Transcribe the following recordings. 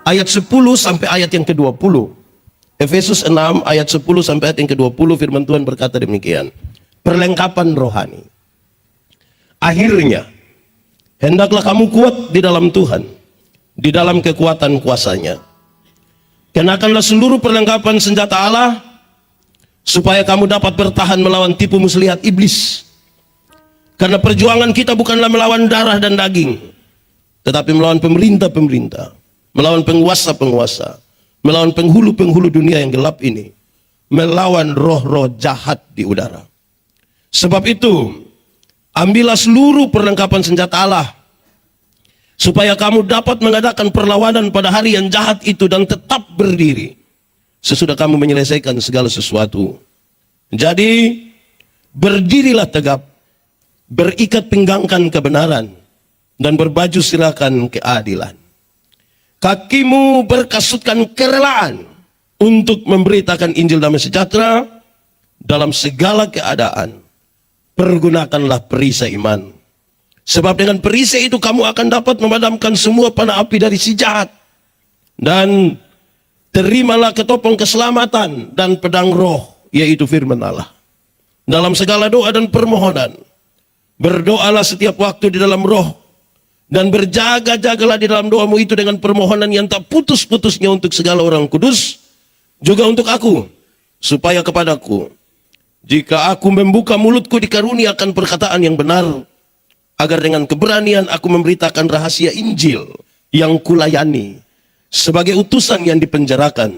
ayat 10 sampai ayat yang ke-20. Efesus 6 ayat 10 sampai ayat yang ke-20, firman Tuhan berkata demikian. Perlengkapan rohani. Akhirnya, hendaklah kamu kuat di dalam Tuhan, di dalam kekuatan kuasanya. Kenakanlah seluruh perlengkapan senjata Allah, supaya kamu dapat bertahan melawan tipu muslihat iblis. Karena perjuangan kita bukanlah melawan darah dan daging, tetapi melawan pemerintah-pemerintah, melawan penguasa-penguasa, melawan penghulu-penghulu dunia yang gelap ini, melawan roh-roh jahat di udara. Sebab itu, ambillah seluruh perlengkapan senjata Allah, supaya kamu dapat mengadakan perlawanan pada hari yang jahat itu dan tetap berdiri sesudah kamu menyelesaikan segala sesuatu. Jadi, berdirilah tegap, berikat pinggangkan kebenaran, dan berbaju sirahkan keadilan. Kakimu berkasutkan kerelaan untuk memberitakan Injil damai sejahtera dalam segala keadaan. Pergunakanlah perisai iman. Sebab dengan perisai itu kamu akan dapat memadamkan semua panah api dari si jahat. Dan terimalah ketopong keselamatan dan pedang roh, yaitu firman Allah. Dalam segala doa dan permohonan, berdoalah setiap waktu di dalam roh, dan berjaga-jagalah di dalam doamu itu dengan permohonan yang tak putus-putusnya untuk segala orang kudus, juga untuk aku, supaya kepadaku, jika aku membuka mulutku, dikaruniakan perkataan yang benar, agar dengan keberanian aku memberitakan rahasia Injil yang kulayani sebagai utusan yang dipenjarakan.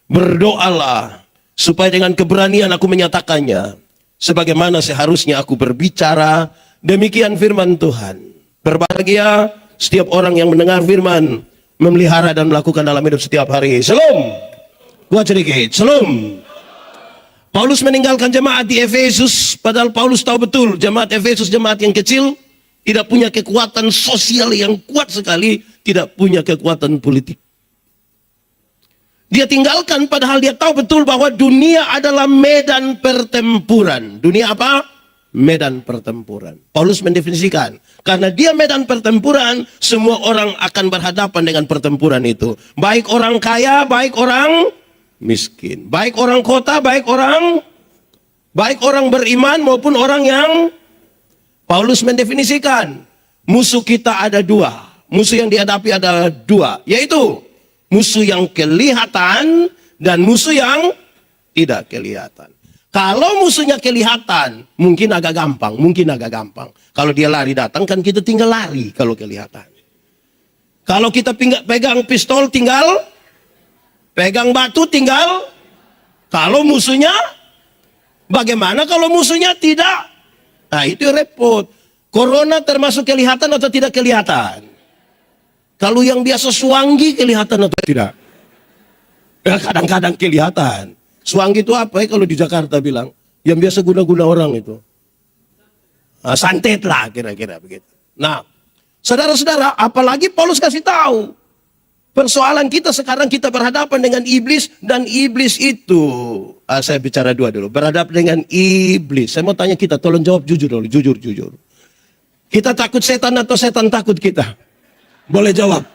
Berdoalah supaya dengan keberanian aku menyatakannya, sebagaimana seharusnya aku berbicara. Demikian firman Tuhan. Berbahagia setiap orang yang mendengar firman, memelihara dan melakukan dalam hidup setiap hari. Shalom. Gua sedikit. Shalom. Paulus meninggalkan jemaat di Efesus, padahal Paulus tahu betul jemaat Efesus jemaat yang kecil, tidak punya kekuatan sosial yang kuat sekali, tidak punya kekuatan politik. Dia tinggalkan padahal dia tahu betul bahwa dunia adalah medan pertempuran. Dunia apa? Medan pertempuran. Paulus mendefinisikan, karena dia medan pertempuran, semua orang akan berhadapan dengan pertempuran itu. Baik orang kaya, baik orang miskin, baik orang kota, baik orang beriman maupun orang yang. Paulus mendefinisikan musuh kita ada dua, musuh yang dihadapi ada dua, yaitu musuh yang kelihatan dan musuh yang tidak kelihatan. Kalau musuhnya kelihatan, mungkin agak gampang. Kalau dia lari datang, kan kita tinggal lari kalau kelihatan. Kalau kita pegang pistol, tinggal pegang batu, tinggal. Kalau musuhnya, bagaimana kalau musuhnya tidak? Nah, itu repot. Corona termasuk kelihatan atau tidak kelihatan? Kalau yang biasa suanggi kelihatan atau tidak? Ya, kadang-kadang kelihatan. Suanggi itu apa ya kalau di Jakarta bilang? Yang biasa guna-guna orang itu. Nah, santet lah kira-kira begitu. Nah, saudara-saudara, apalagi Paulus kasih tahu. Persoalan kita sekarang, kita berhadapan dengan iblis, dan iblis itu, saya bicara dua dulu, berhadapan dengan iblis. Saya mau tanya kita, tolong jawab jujur dulu, jujur. Kita takut setan atau setan takut kita? Boleh jawab.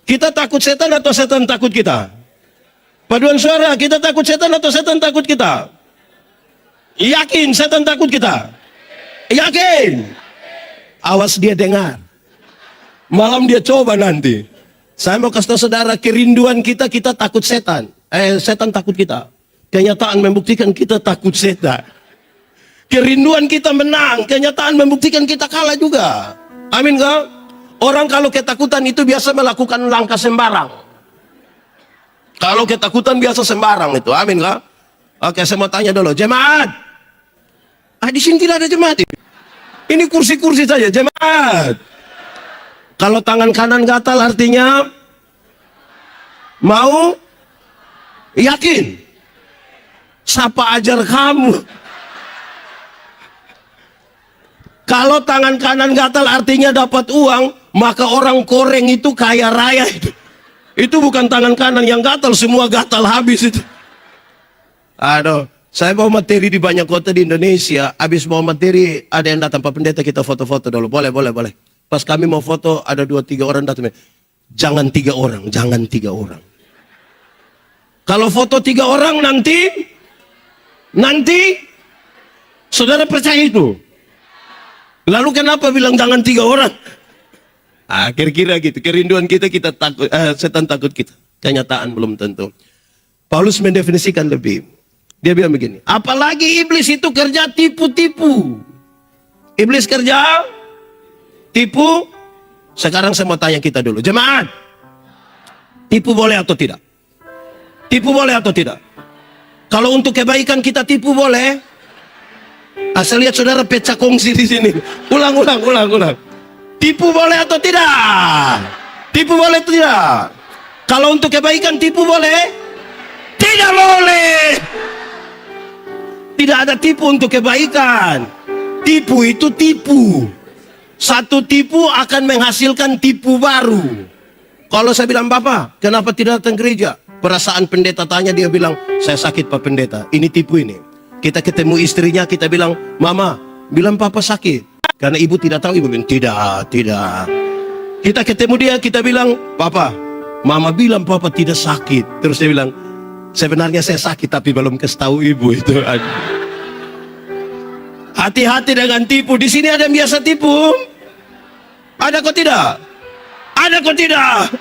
Kita takut setan atau setan takut kita? Paduan suara, kita takut setan atau setan takut kita? Yakin setan takut kita? Yakin? Awas dia dengar. Malam dia coba nanti. Saya mau kasih tahu saudara, kerinduan kita takut setan. Setan takut kita. Kenyataan membuktikan kita takut setan. Kerinduan kita menang, kenyataan membuktikan kita kalah juga. Amin kah? Orang kalau ketakutan itu biasa melakukan langkah sembarang. Kalau ketakutan biasa sembarang itu. Amin kah? Oke, saya mau tanya dulu, jemaat. Di sini tidak ada jemaat. Ini kursi-kursi saja, jemaat. Kalau tangan kanan gatal artinya mau? Yakin? Siapa ajar kamu? Kalau tangan kanan gatal artinya dapat uang, maka orang Koreng itu kaya raya itu. Itu bukan tangan kanan yang gatal, semua gatal habis itu. Aduh, saya bawa materi di banyak kota di Indonesia. Habis bawa materi, ada yang datang, Pak Pendeta kita foto-foto dulu. Boleh. Pas kami mau foto, ada 2-3 orang datang. Jangan 3 orang, jangan 3 orang. Kalau foto 3 orang nanti saudara percaya itu. Lalu kenapa bilang jangan 3 orang? Kira-kira gitu. Kerinduan kita takut, setan takut kita. Kenyataan belum tentu. Paulus mendefinisikan lebih. Dia bilang begini, apalagi iblis itu kerja tipu-tipu. Iblis kerja tipu. Sekarang saya mau tanya kita dulu, jemaat, tipu boleh atau tidak? Tipu boleh atau tidak? Kalau untuk kebaikan kita tipu boleh? Saya lihat saudara pecah kongsi di sini. Ulang. Tipu boleh atau tidak? Tipu boleh atau tidak? Kalau untuk kebaikan tipu boleh? Tidak boleh. Tidak ada tipu untuk kebaikan. Tipu itu tipu. Satu tipu akan menghasilkan tipu baru. Kalau saya bilang, Bapak, kenapa tidak datang gereja? Perasaan pendeta tanya, dia bilang, saya sakit Pak Pendeta. Ini tipu ini. Kita ketemu istrinya, kita bilang, Mama, bilang Papa sakit. Karena ibu tidak tahu, ibu bilang, tidak. Kita ketemu dia, kita bilang, Papa, Mama bilang Papa tidak sakit. Terus dia bilang, sebenarnya saya sakit tapi belum kasih tahu ibu itu. Hati-hati dengan tipu. Di sini ada yang biasa tipu. Ada kok tidak? Ada kok tidak?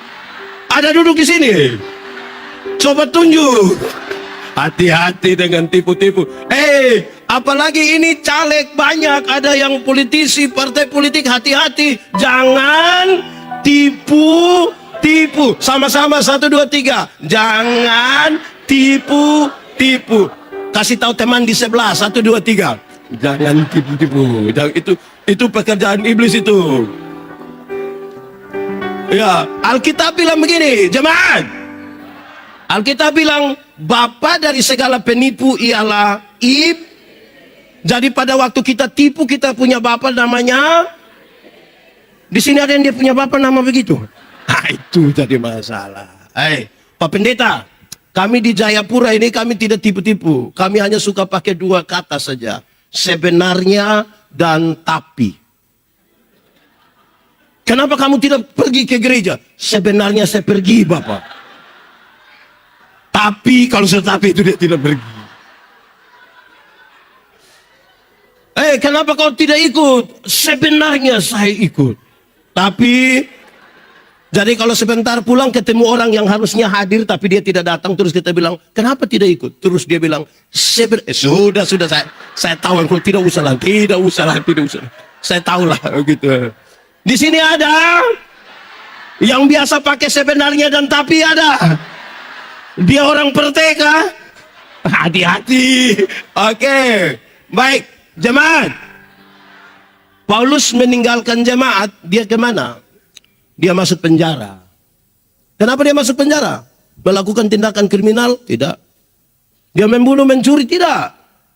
Ada duduk di sini. Coba tunjuk. Hati-hati dengan tipu-tipu. Apalagi ini caleg banyak. Ada yang politisi, partai politik. Hati-hati. Jangan tipu. Sama-sama 1, 2, 3. Jangan tipu. Kasih tahu teman di sebelah. 1, 2, 3. Jangan tipu. Itu pekerjaan iblis itu. Ya, Alkitab bilang begini, jemaat. Alkitab bilang, bapa dari segala penipu ialah Jadi pada waktu kita tipu, kita punya bapa namanya. Di sini ada yang dia punya bapa nama begitu. Itu jadi masalah. Pak Pendeta, kami di Jayapura ini kami tidak tipu-tipu. Kami hanya suka pakai 2 kata saja. Sebenarnya dan tapi. Kenapa kamu tidak pergi ke gereja? Sebenarnya saya pergi, Bapak. Tapi kalau sudah tapi itu dia tidak pergi. Kenapa kau tidak ikut? Sebenarnya saya ikut. Tapi jadi kalau sebentar pulang ketemu orang yang harusnya hadir tapi dia tidak datang, terus kita bilang, kenapa tidak ikut? Terus dia bilang, sudah saya tahu, tidak usah lah. Saya tahu lah gitu. Di sini ada yang biasa pakai sebenarnya dan tapi ada. Dia orang perteka. Hati-hati. Oke. Baik, jemaat. Paulus meninggalkan jemaat, dia kemana? Dia masuk penjara. Kenapa dia masuk penjara? Melakukan tindakan kriminal? Tidak. Dia membunuh, mencuri? Tidak.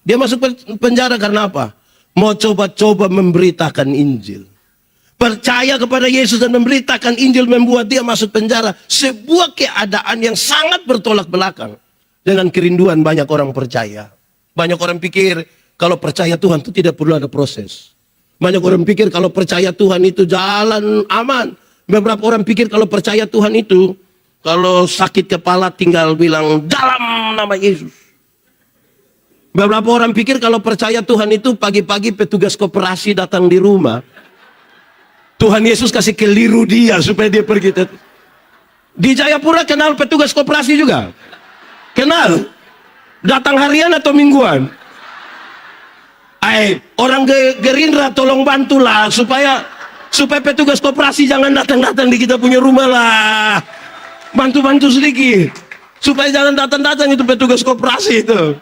Dia masuk penjara karena apa? Mau coba-coba memberitakan Injil. Percaya kepada Yesus dan memberitakan Injil membuat dia masuk penjara. Sebuah keadaan yang sangat bertolak belakang dengan kerinduan banyak orang percaya. Banyak orang pikir kalau percaya Tuhan itu tidak perlu ada proses. Banyak orang pikir kalau percaya Tuhan itu jalan aman. Beberapa orang pikir kalau percaya Tuhan itu, kalau sakit kepala tinggal bilang dalam nama Yesus. Beberapa orang pikir kalau percaya Tuhan itu pagi-pagi petugas koperasi datang di rumah. Tuhan Yesus kasih keliru dia supaya dia pergi. Di Jayapura kenal petugas koperasi juga? Kenal? Datang harian atau mingguan? Orang Gerindra tolong bantulah supaya petugas koperasi jangan datang-datang di kita punya rumah lah. Bantu-bantu sedikit. Supaya jangan datang-datang itu petugas koperasi itu.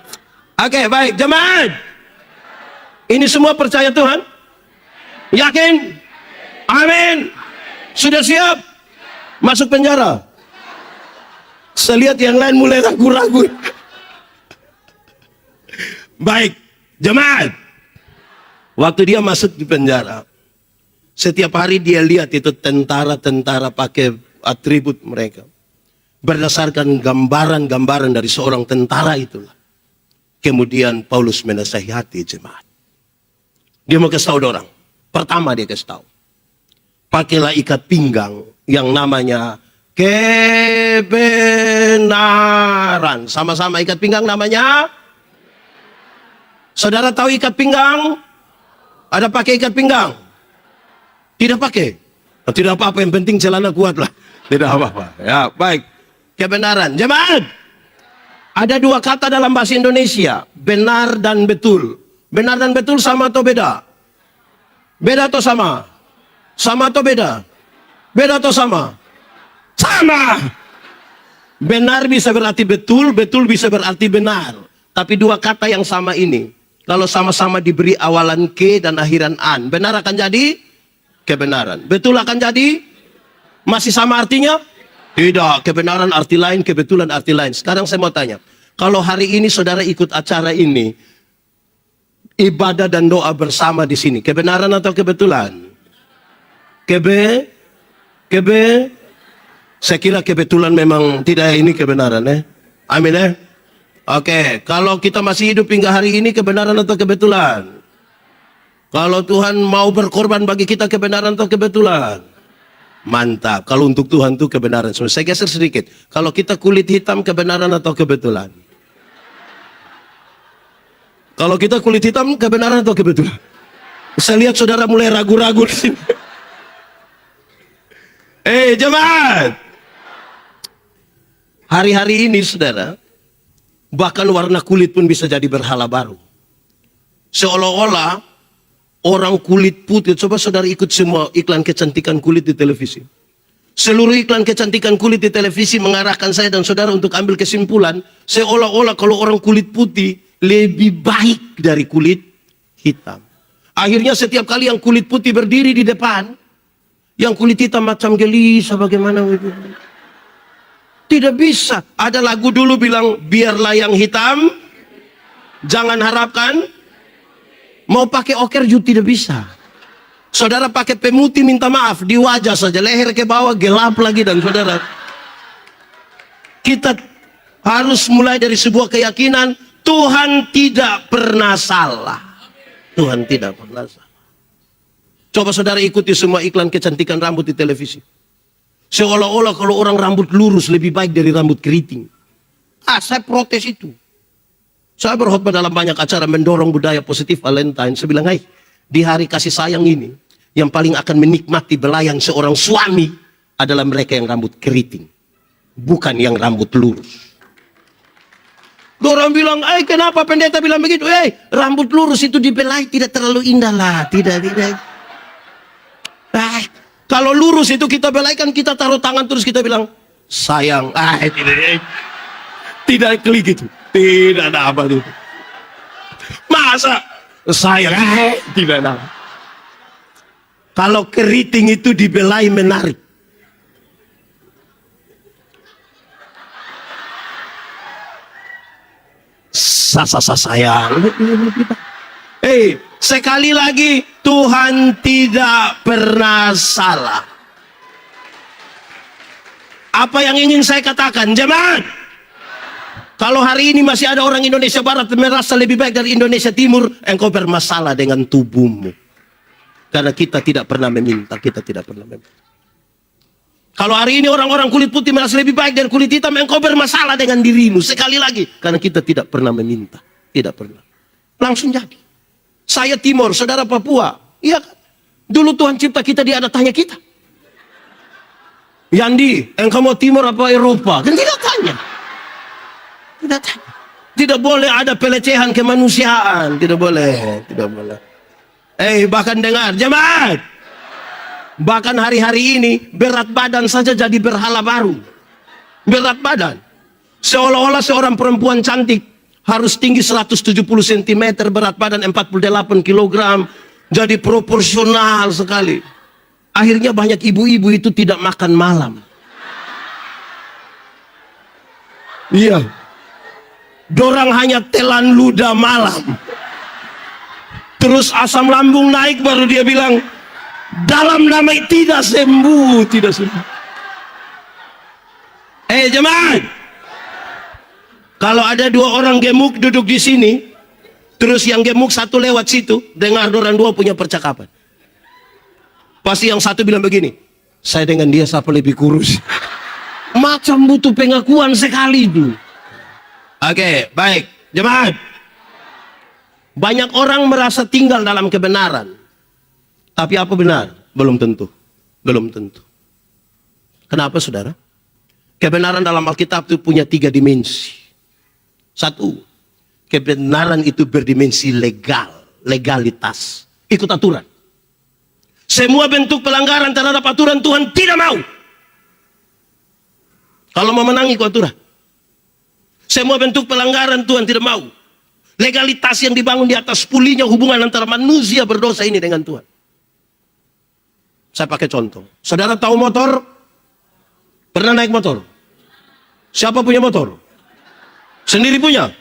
Oke, baik. Jemaat. Ini semua percaya Tuhan? Yakin? Amin. Sudah siap? Masuk penjara? Saya lihat yang lain mulai ragu-ragu. Baik. Jemaat. Waktu dia masuk di penjara, setiap hari dia lihat itu tentara-tentara pakai atribut mereka. Berdasarkan gambaran-gambaran dari seorang tentara itulah. Kemudian Paulus menasihati jemaat. Dia mau kasih tahu orang. Pertama dia kasih tahu. Pakailah ikat pinggang yang namanya kebenaran. Sama-sama ikat pinggang namanya. Saudara tahu ikat pinggang? Ada pakai ikat pinggang? Tidak pakai? Oh, tidak apa-apa, yang penting celana kuat lah. Tidak apa-apa. Ya, baik. Kebenaran. Jemaat, ada dua kata dalam bahasa Indonesia, benar dan betul. Benar dan betul sama atau beda? Beda atau sama? Sama atau beda? Beda atau sama? Sama. Benar bisa berarti betul, betul bisa berarti benar. Tapi dua kata yang sama ini, kalau sama-sama diberi awalan ke dan akhiran an, benar akan jadi kebenaran. Betul akan jadi masih sama artinya? Tidak. Kebenaran arti lain, kebetulan arti lain. Sekarang saya mau tanya, kalau hari ini saudara ikut acara ini, ibadah dan doa bersama di sini, kebenaran atau kebetulan? Saya kira kebetulan memang tidak, ini kebenaran ya. Amin ya. Oke, kalau kita masih hidup hingga hari ini, kebenaran atau kebetulan? Kalau Tuhan mau berkorban bagi kita, kebenaran atau kebetulan? Mantap. Kalau untuk Tuhan itu kebenaran. Saya geser sedikit. Kalau kita kulit hitam, kebenaran atau kebetulan? Kalau kita kulit hitam, kebenaran atau kebetulan? Saya lihat saudara mulai ragu-ragu di sini. Jemaat. Hari-hari ini saudara, bahkan warna kulit pun bisa jadi berhala baru. Seolah-olah orang kulit putih, coba saudara ikut semua iklan kecantikan kulit di televisi. Seluruh iklan kecantikan kulit di televisi mengarahkan saya dan saudara untuk ambil kesimpulan, seolah-olah kalau orang kulit putih lebih baik dari kulit hitam. Akhirnya setiap kali yang kulit putih berdiri di depan, yang kulit hitam macam gelisah bagaimana itu. Tidak bisa. Ada lagu dulu bilang, biarlah yang hitam, jangan harapkan. Mau pakai oker juga tidak bisa. Saudara pakai pemutih minta maaf, di wajah saja, leher ke bawah gelap lagi. Dan saudara, kita harus mulai dari sebuah keyakinan, Tuhan tidak pernah salah. Tuhan tidak pernah salah. Coba saudara ikuti semua iklan kecantikan rambut di televisi. Seolah-olah kalau orang rambut lurus lebih baik dari rambut keriting. Saya protes itu. Saya berkhotbah dalam banyak acara mendorong budaya positif Valentine. Saya bilang, di hari kasih sayang ini, yang paling akan menikmati belayan seorang suami adalah mereka yang rambut keriting, bukan yang rambut lurus. Orang bilang, kenapa pendeta bilang begitu? Rambut lurus itu dibelai tidak terlalu indah lah. Tidak. Kalau lurus itu kita belaikan, kita taruh tangan terus kita bilang, sayang. Tidak klik gitu. Tidak ada apa itu. Masa sayang? Tidak ada. Kalau keriting itu dibelai menarik. Sayang. Sekali lagi, Tuhan tidak pernah salah. Apa yang ingin saya katakan, jemaat? Kalau hari ini masih ada orang Indonesia Barat merasa lebih baik dari Indonesia Timur, engkau bermasalah dengan tubuhmu. Karena kita tidak pernah meminta, Kalau hari ini orang-orang kulit putih merasa lebih baik dari kulit hitam, engkau bermasalah dengan dirimu. Sekali lagi, karena kita tidak pernah meminta. Tidak pernah. Langsung jadi. Saya Timur, saudara Papua. Iya kan? Dulu Tuhan cipta kita, dia ada tanya kita. Yandi, engkau mau Timur apa Eropa? Kan tidak tanya. Tidak tanya. Tidak boleh ada pelecehan kemanusiaan. Tidak boleh. Bahkan dengar, jemaat. Bahkan hari-hari ini, berat badan saja jadi berhala baru. Berat badan. Seolah-olah seorang perempuan cantik harus tinggi 170 cm, berat badan 48 kg. Jadi proporsional sekali. Akhirnya banyak ibu-ibu itu tidak makan malam. Iya. Dorang hanya telan ludah malam. Terus asam lambung naik, baru dia bilang, dalam nama tidak sembuh. Jemaat. Kalau ada dua orang gemuk duduk di sini, terus yang gemuk satu lewat situ, dengar orang dua punya percakapan. Pasti yang satu bilang begini, Saya dengan dia siapa lebih kurus? Macam butuh pengakuan sekali itu. Oke, baik. Jemaat. Banyak orang merasa tinggal dalam kebenaran. Tapi apa benar? Belum tentu. Belum tentu. Kenapa, saudara? Kebenaran dalam Alkitab itu punya 3 dimensi. 1, kebenaran itu berdimensi legal, legalitas, ikut aturan. Semua bentuk pelanggaran terhadap aturan Tuhan tidak mau. Kalau mau menang ikut aturan. Semua bentuk pelanggaran Tuhan tidak mau. Legalitas yang dibangun di atas pulihnya hubungan antara manusia berdosa ini dengan Tuhan. Saya pakai contoh. Saudara tahu motor? Pernah naik motor? Siapa punya motor? Sendiri punya?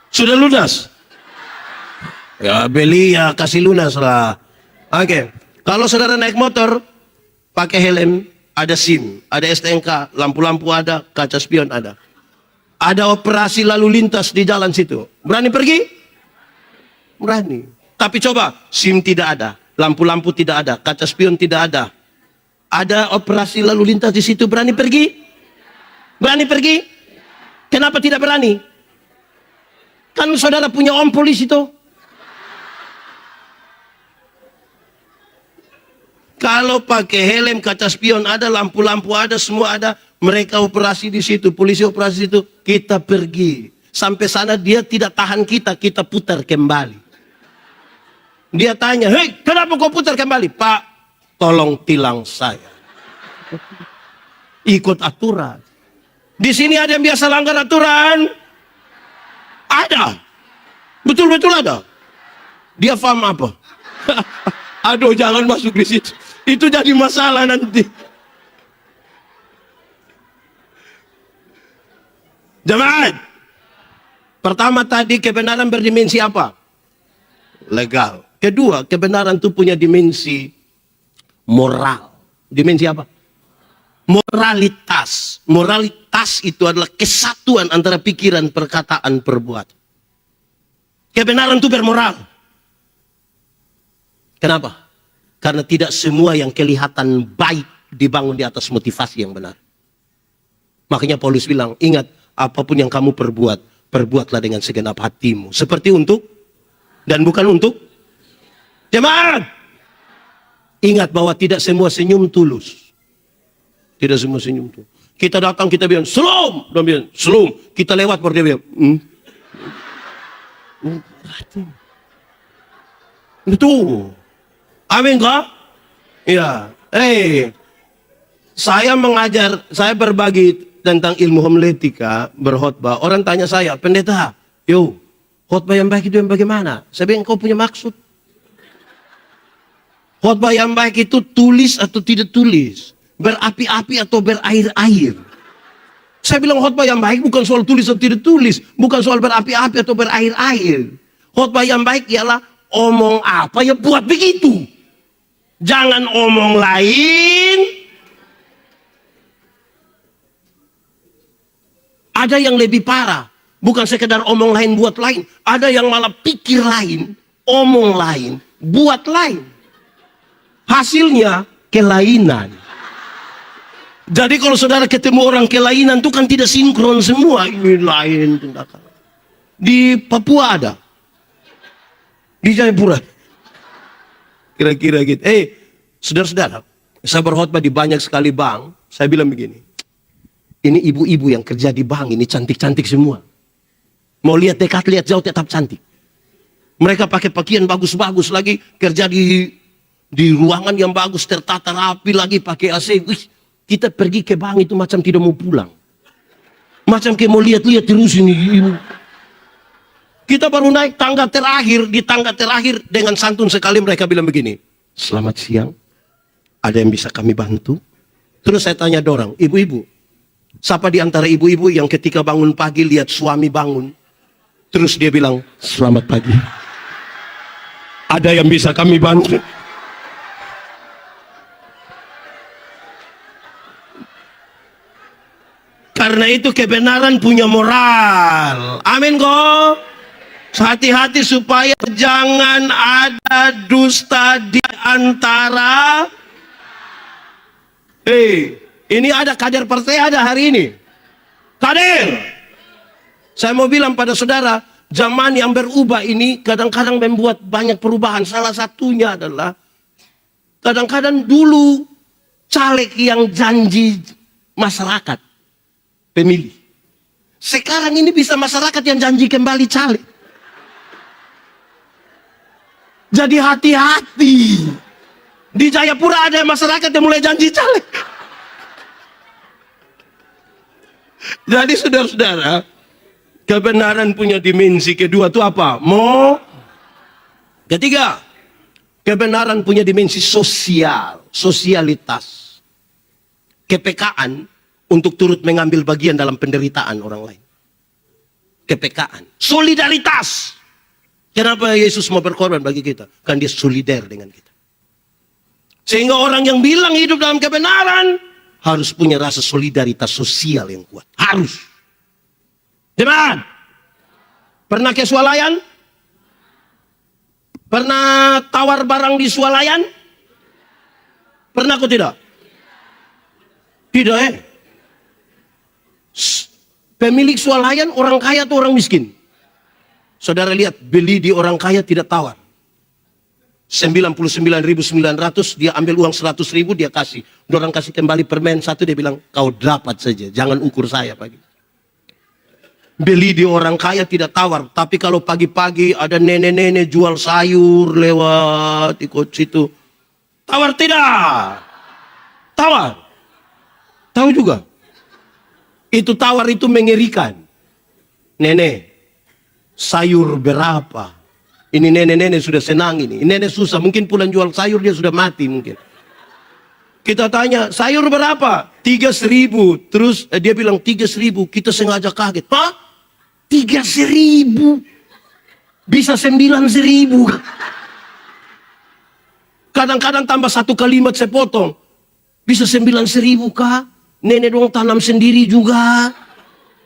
Sudah lunas? Ya beli ya kasih lunas lah. Oke. Kalau saudara naik motor, pakai helm, ada SIM, ada STNK, lampu-lampu ada, kaca spion ada. Ada operasi lalu lintas di jalan situ. Berani pergi? Berani. Tapi coba, SIM tidak ada, lampu-lampu tidak ada, kaca spion tidak ada. Ada operasi lalu lintas di situ, berani pergi? Berani pergi? Kenapa tidak berani? Kan saudara punya om polisi itu. Kalau pakai helm, kaca spion ada, lampu-lampu ada, semua ada. Mereka operasi di situ, polisi operasi di situ. Kita pergi. Sampai sana dia tidak tahan kita, kita putar kembali. Dia tanya, hei kenapa kau putar kembali? Pak, tolong tilang saya. Ikut aturan. Di sini ada yang biasa langgar aturan? Ada. Betul-betul ada. Dia paham apa? Aduh, jangan masuk di situ. Itu jadi masalah nanti. Jemaat. Pertama tadi kebenaran berdimensi apa? Legal. Kedua, kebenaran itu punya dimensi moral. Dimensi apa? Moralitas. Moralitas itu adalah kesatuan antara pikiran, perkataan, perbuatan. Kebenaran itu bermoral. Kenapa? Karena tidak semua yang kelihatan baik dibangun di atas motivasi yang benar. Makanya Paulus bilang, ingat apapun yang kamu perbuat, perbuatlah dengan segenap hatimu. Seperti untuk dan bukan untuk jemaat. Ingat bahwa tidak semua senyum tulus. Tidak semua senyum tulus. Kita datang, kita bilang, Shalom. Dia bilang, Shalom. Kita lewat, baru dia bilang, Betul. Amin kah? Ya. Saya mengajar, saya berbagi tentang ilmu homiletika, berkhotbah. Orang tanya saya, pendeta, khotbah yang baik itu yang bagaimana? Saya bilang, kau punya maksud. Khotbah yang baik itu tulis atau tidak tulis, berapi-api atau berair-air. Saya bilang khotbah yang baik bukan soal tulis atau tidak tulis, bukan soal berapi-api atau berair-air. Khotbah yang baik ialah omong apa ya buat begitu. Jangan omong lain. Ada yang lebih parah, bukan sekedar omong lain buat lain. Ada yang malah pikir lain, omong lain, buat lain. Hasilnya kelainan. Jadi kalau saudara ketemu orang kelainan itu kan tidak sinkron semua. Ini lain tindakan. Di Papua ada. Di Jayapura. Kira-kira gitu. Saudara-saudara, saya berkhotbah di banyak sekali bank. Saya bilang begini. Ini ibu-ibu yang kerja di bank ini cantik-cantik semua. Mau lihat dekat, lihat jauh tetap cantik. Mereka pakai pakaian bagus-bagus lagi, kerja di ruangan yang bagus, tertata rapi lagi, pakai AC. Wih, kita pergi ke bank itu macam tidak mau pulang. Macam kayak mau lihat-lihat terus ini. Kita baru naik tangga terakhir, di tangga terakhir dengan santun sekali mereka bilang begini. Selamat siang, ada yang bisa kami bantu? Terus saya tanya dorang, ibu-ibu, siapa di antara ibu-ibu yang ketika bangun pagi lihat suami bangun, terus dia bilang, selamat pagi. Ada yang bisa kami bantu? Karena itu kebenaran punya moral. Amin kok. Hati-hati supaya jangan ada dusta di antara Ini ada kader partai ada hari ini. Kader. Saya mau bilang pada saudara, zaman yang berubah ini kadang-kadang membuat banyak perubahan. Salah satunya adalah kadang-kadang dulu caleg yang janji masyarakat, pemilih. Sekarang ini bisa masyarakat yang janji kembali caleg. Jadi hati-hati. Di Jayapura ada masyarakat yang mulai janji caleg. Jadi saudara-saudara, kebenaran punya dimensi kedua itu apa? Ketiga, kebenaran punya dimensi sosial, sosialitas. Kepekaan untuk turut mengambil bagian dalam penderitaan orang lain. Kepekaan, solidaritas. Kenapa Yesus mau berkorban bagi kita? Kan dia solider dengan kita. Sehingga orang yang bilang hidup dalam kebenaran harus punya rasa solidaritas sosial yang kuat. Harus. Teman, pernah ke swalayan? Pernah tawar barang di swalayan? Pernah kok tidak? Tidak Pemilik swalayan orang kaya atau orang miskin? Saudara lihat, beli di orang kaya tidak tawar. 99.900 dia ambil uang 100.000 dia kasih. Orang kasih kembali permen satu dia bilang kau dapat saja, jangan ukur saya pagi. Beli di orang kaya tidak tawar, tapi kalau pagi-pagi ada nenek-nenek jual sayur lewat ikut situ, tawar tidak? Tawar. Tahu juga. Itu tawar itu mengerikan. Nenek, sayur berapa? Ini nenek-nenek sudah senang ini. Nenek susah, mungkin pulang jual sayur dia sudah mati mungkin. Kita tanya, sayur berapa? 3.000. Terus dia bilang 3.000. Kita sengaja kaget. Hah? 3.000? Bisa 9.000. Kadang-kadang tambah satu kalimat saya potong. Bisa 9.000 kah? Nenek dong tanam sendiri juga.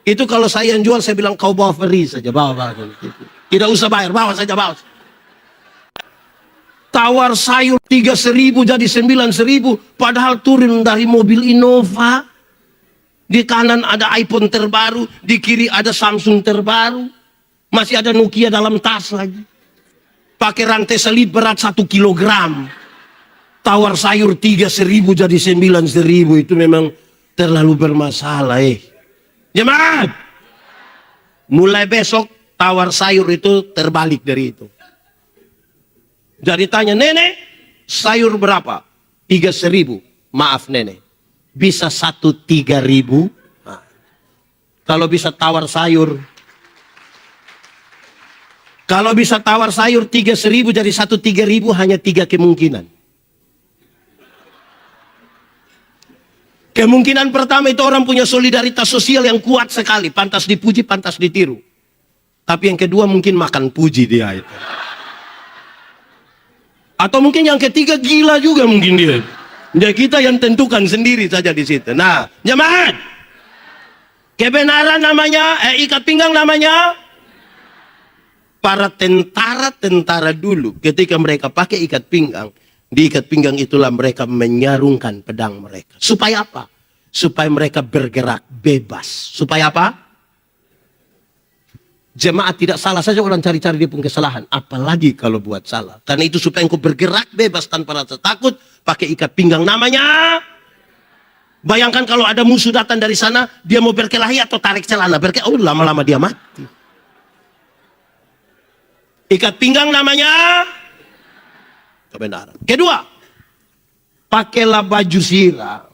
Itu kalau saya yang jual saya bilang kau bawa free saja. Bawa. Tidak usah bayar, bawa saja, bawa. Tawar sayur 3.000 jadi 9.000. Padahal turun dari mobil Innova. Di kanan ada iPhone terbaru. Di kiri ada Samsung terbaru. Masih ada Nokia dalam tas lagi. Pakai rantai selip berat 1 kilogram. Tawar sayur 3.000 jadi 9.000. Itu memang terlalu bermasalah. Jemaat. Mulai besok tawar sayur itu terbalik dari itu. Jadi tanya, nenek, sayur berapa? 3.000. Maaf nenek, bisa 3.000? Nah, kalau bisa tawar sayur, kalau bisa tawar sayur 3.000 jadi 3.000 hanya 3 kemungkinan. Kemungkinan pertama itu orang punya solidaritas sosial yang kuat sekali, pantas dipuji, pantas ditiru. Tapi yang kedua mungkin makan puji dia itu. Atau mungkin yang ketiga gila juga mungkin dia. Jadi kita yang tentukan sendiri saja di situ. Nah, jemaat. Kebenaran namanya, ikat pinggang namanya. Para tentara-tentara dulu ketika mereka pakai ikat pinggang, di ikat pinggang itulah mereka menyarungkan pedang mereka. Supaya apa? Supaya mereka bergerak bebas. Supaya apa? Jemaat tidak salah saja orang cari-cari dia pun kesalahan. Apalagi kalau buat salah. Karena itu supaya engkau bergerak bebas tanpa rasa takut. Pakai ikat pinggang namanya. Bayangkan kalau ada musuh datang dari sana. Dia mau berkelahi atau tarik celana. Oh lama-lama dia mati. Ikat pinggang namanya. Kebenaran. Kedua. Pakailah baju sirah.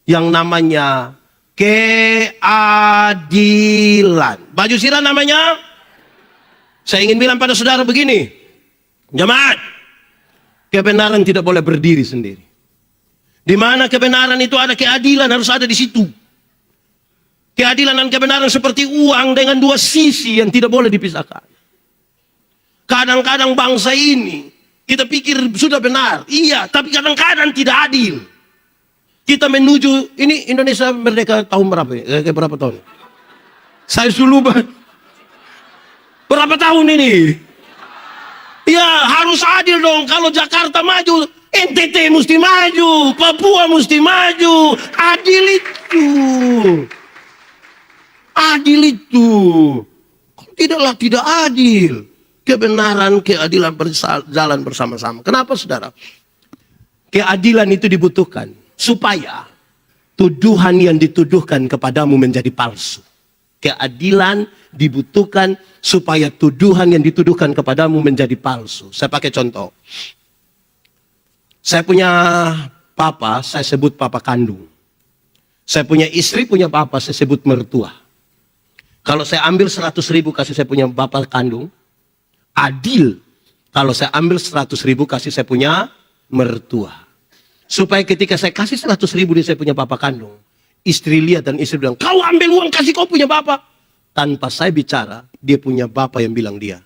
Yang namanya keadilan. Baju sirah namanya. Saya ingin bilang pada saudara begini. Jemaat. Kebenaran tidak boleh berdiri sendiri. Di mana kebenaran itu ada keadilan harus ada di situ. Keadilan dan kebenaran seperti uang dengan dua sisi yang tidak boleh dipisahkan. Kadang-kadang bangsa ini kita pikir sudah benar. Iya, tapi kadang-kadang tidak adil. Kita menuju, ini Indonesia merdeka tahun berapa ya? Berapa tahun? Saya dulu berapa tahun ini? Ya harus adil dong. Kalau Jakarta maju, NTT mesti maju, Papua mesti maju. Adil itu. Adil itu. Tidaklah tidak adil. Kebenaran, keadilan berjalan bersama-sama. Kenapa saudara? Keadilan itu dibutuhkan supaya tuduhan yang dituduhkan kepadamu menjadi palsu. Keadilan dibutuhkan supaya tuduhan yang dituduhkan kepadamu menjadi palsu. Saya pakai contoh. Saya punya papa, saya sebut papa kandung. Saya punya istri, punya papa, saya sebut mertua. Kalau saya ambil 100.000 kasih saya punya bapak kandung, adil kalau saya ambil 100.000 kasih saya punya mertua. Supaya ketika saya kasih 100.000 dia saya punya bapak kandung, istri lihat dan istri bilang, kau ambil uang kasih kau punya bapak. Tanpa saya bicara, dia punya bapak yang bilang dia,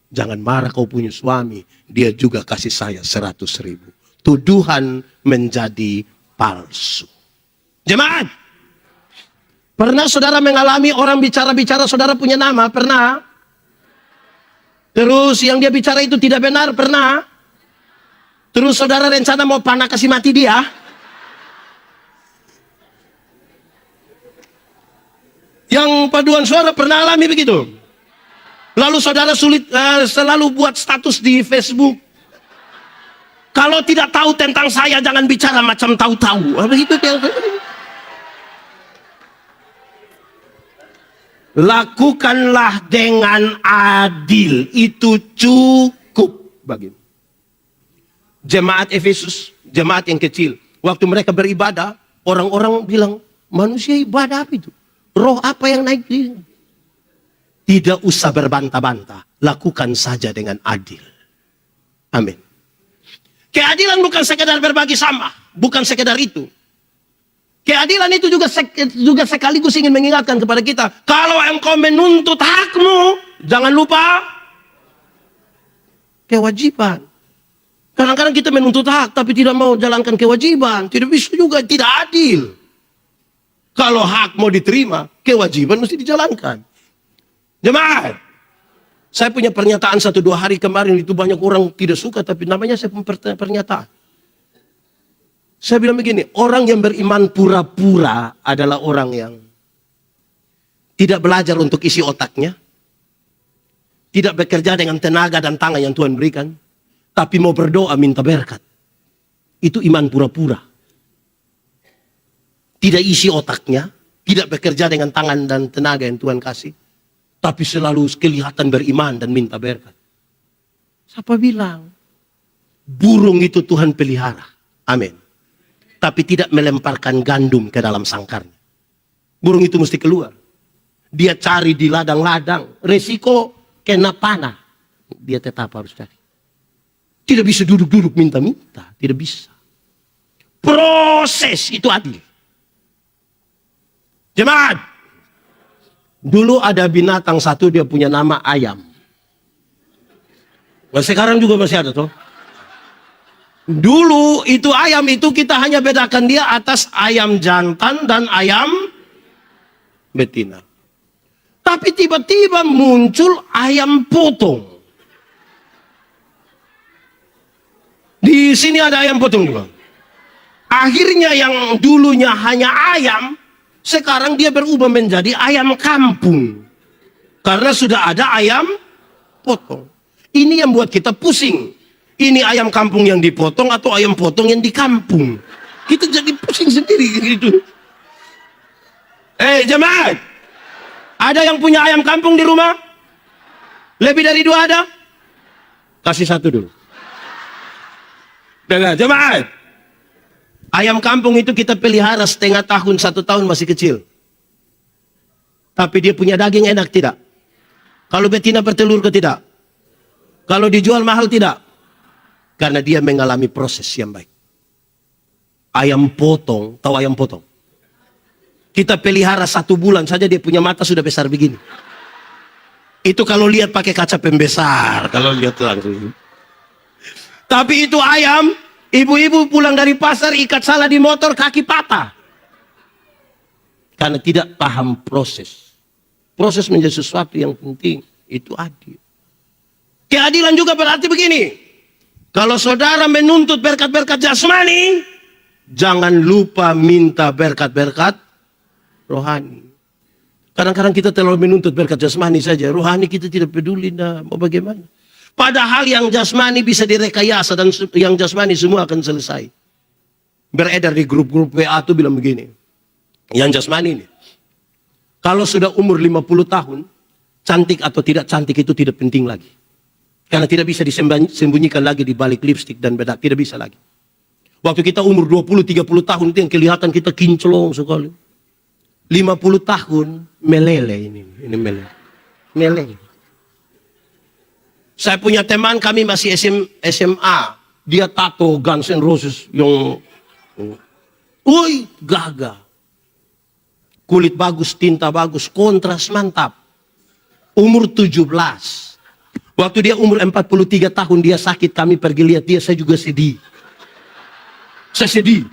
jangan marah kau punya suami, dia juga kasih saya 100.000. Tuduhan menjadi palsu. Jemaat, pernah saudara mengalami orang bicara-bicara saudara punya nama? Pernah? Terus yang dia bicara itu tidak benar? Pernah? Terus saudara rencana mau panah kasih mati dia? Yang paduan suara pernah alami begitu? Lalu saudara selalu buat status di Facebook. Kalau tidak tahu tentang saya jangan bicara macam tahu-tahu. Begitu dia. Lakukanlah dengan adil, itu cukup bagimu. Jemaat Efesus, jemaat yang kecil, waktu mereka beribadah, orang-orang bilang, manusia ibadah apa itu? Roh apa yang naik? Tidak usah berbantah-bantah, lakukan saja dengan adil. Amin. Keadilan bukan sekedar berbagi sama, bukan sekedar itu. Keadilan itu juga sekaligus ingin mengingatkan kepada kita, kalau engkau menuntut hakmu, jangan lupa kewajiban. Kadang-kadang kita menuntut hak, tapi tidak mau jalankan kewajiban. Tidak bisa juga, tidak adil. Kalau hak mau diterima, kewajiban mesti dijalankan. Jemaat, saya punya pernyataan 1-2 hari kemarin, itu banyak orang tidak suka, tapi namanya saya punya pernyataan. Saya bilang begini, orang yang beriman pura-pura adalah orang yang tidak belajar untuk isi otaknya, tidak bekerja dengan tenaga dan tangan yang Tuhan berikan, tapi mau berdoa minta berkat. Itu iman pura-pura. Tidak isi otaknya, tidak bekerja dengan tangan dan tenaga yang Tuhan kasih, tapi selalu kelihatan beriman dan minta berkat. Siapa bilang? Burung itu Tuhan pelihara. Amin. Tapi tidak melemparkan gandum ke dalam sangkarnya. Burung itu mesti keluar. Dia cari di ladang-ladang. Resiko kena panah. Dia tetap harus cari. Tidak bisa duduk-duduk minta-minta. Tidak bisa. Proses itu adil. Jemaat. Dulu ada binatang satu dia punya nama ayam. Nah, sekarang juga masih ada toh. Dulu itu ayam itu kita hanya bedakan dia atas ayam jantan dan ayam betina. Tapi tiba-tiba muncul ayam potong. Di sini ada ayam potong juga. Akhirnya yang dulunya hanya ayam, sekarang dia berubah menjadi ayam kampung. Karena sudah ada ayam potong. Ini yang buat kita pusing. Ini ayam kampung yang dipotong atau ayam potong yang di kampung. Kita jadi pusing sendiri gitu. Jemaat, ada yang punya ayam kampung di rumah? Lebih dari 2 ada? Kasih 1 dulu. Dengar, jemaat. Ayam kampung itu kita pelihara setengah tahun, 1 tahun masih kecil. Tapi dia punya daging enak tidak? Kalau betina bertelur ke tidak? Kalau dijual mahal tidak? Karena dia mengalami proses yang baik. Ayam potong, tahu ayam potong? Kita pelihara 1 bulan saja dia punya mata sudah besar begini. Itu kalau lihat pakai kaca pembesar, kalau lihat langsung. Tapi itu ayam, ibu-ibu pulang dari pasar ikat salah di motor kaki patah. Karena tidak paham proses. Proses menjadi sesuatu yang penting, itu adil. Keadilan juga berarti begini. Kalau saudara menuntut berkat-berkat jasmani, jangan lupa minta berkat-berkat rohani. Kadang-kadang kita terlalu menuntut berkat jasmani saja, rohani kita tidak peduli, nah, mau bagaimana? Padahal yang jasmani bisa direkayasa dan yang jasmani semua akan selesai. Beredar di grup-grup WA itu bilang begini, yang jasmani ini, kalau sudah umur 50 tahun, cantik atau tidak cantik itu tidak penting lagi. Karena tidak bisa disembunyikan lagi di balik lipstik dan bedak. Tidak bisa lagi. Waktu kita umur 20-30 tahun itu yang kelihatan kita kinclong sekali. 50 tahun meleleh ini. Ini meleleh. Meleleh. Saya punya teman, kami masih SMA. Dia tato Guns N' Roses yang gagah. Kulit bagus, tinta bagus, kontras mantap. Umur 17. Waktu dia umur 43 tahun, dia sakit, kami pergi lihat dia, saya juga sedih. Saya sedih.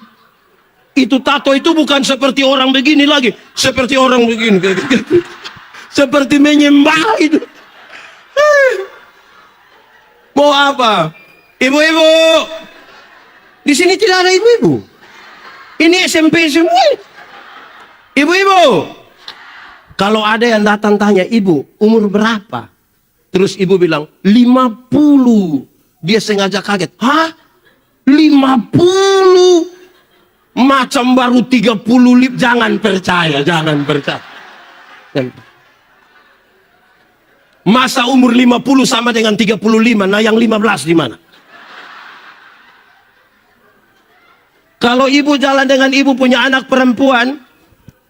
Itu tato itu bukan seperti orang begini lagi. Seperti orang begini. Seperti menyembah itu. Mau apa? Ibu-ibu. Di sini tidak ada ibu-ibu. Ini SMP semua. Ibu-ibu. Kalau ada yang datang tanya, ibu, umur berapa? Terus ibu bilang, 50. Dia sengaja kaget. Hah? 50? Macam baru 30. Jangan percaya, jangan percaya. Masa umur 50 sama dengan 35? Nah yang 15 di mana? Kalau ibu jalan dengan ibu punya anak perempuan,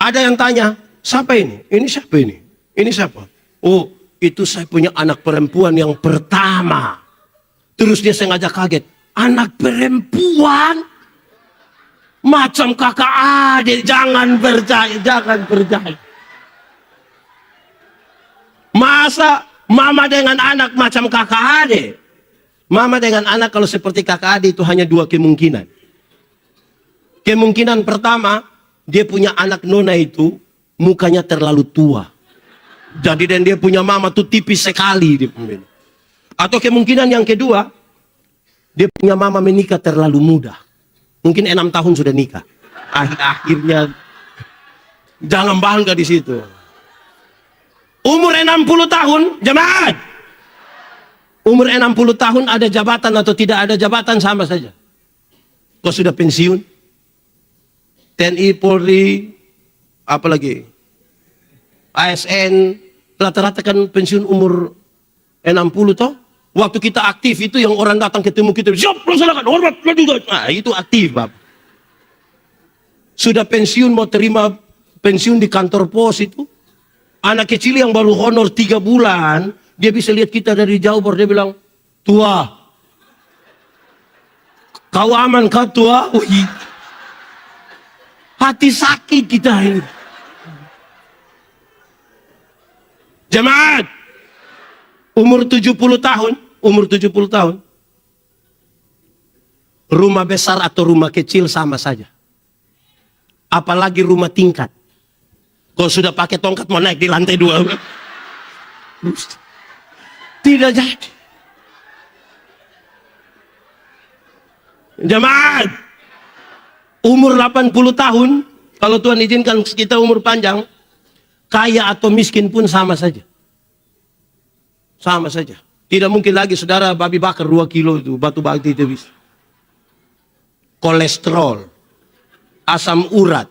ada yang tanya, siapa ini? Ini siapa ini? Ini siapa? Oh, itu saya punya anak perempuan yang pertama. Terus dia sengaja kaget. Anak perempuan? Macam kakak adik. Jangan percaya, jangan percaya. Masa mama dengan anak macam kakak adik? Mama dengan anak kalau seperti kakak adik itu hanya dua kemungkinan. Kemungkinan pertama, dia punya anak nona itu mukanya terlalu tua. Jadi dan dia punya mama tuh tipis sekali. Atau kemungkinan yang kedua, dia punya mama menikah terlalu muda. Mungkin 6 tahun sudah nikah. Akhirnya jangan bangga di situ. Umur 60 tahun, jemaat. Umur 60 tahun ada jabatan atau tidak ada jabatan sama saja. Kau sudah pensiun? TNI, Polri, apalagi? ASN, rata-rata kan pensiun umur 60 toh. Waktu kita aktif itu yang orang datang ketemu kita, siap, laksanakan, hormat, nah, itu aktif, Bapak. Sudah pensiun mau terima pensiun di kantor pos itu. Anak kecil yang baru honor 3 bulan, dia bisa lihat kita dari jauh, baru dia bilang, tua. Kau aman kah tua? Wih. Hati sakit kita ini. Jemaat, umur 70 tahun, rumah besar atau rumah kecil sama saja. Apalagi rumah tingkat. Kalau sudah pakai tongkat mau naik di lantai 2. Tidak jadi. Jemaat, umur 80 tahun, kalau Tuhan izinkan kita umur panjang, kaya atau miskin pun sama saja. Sama saja. Tidak mungkin lagi saudara babi bakar 2 kilo itu, batu batu itu bisa. Kolesterol, asam urat,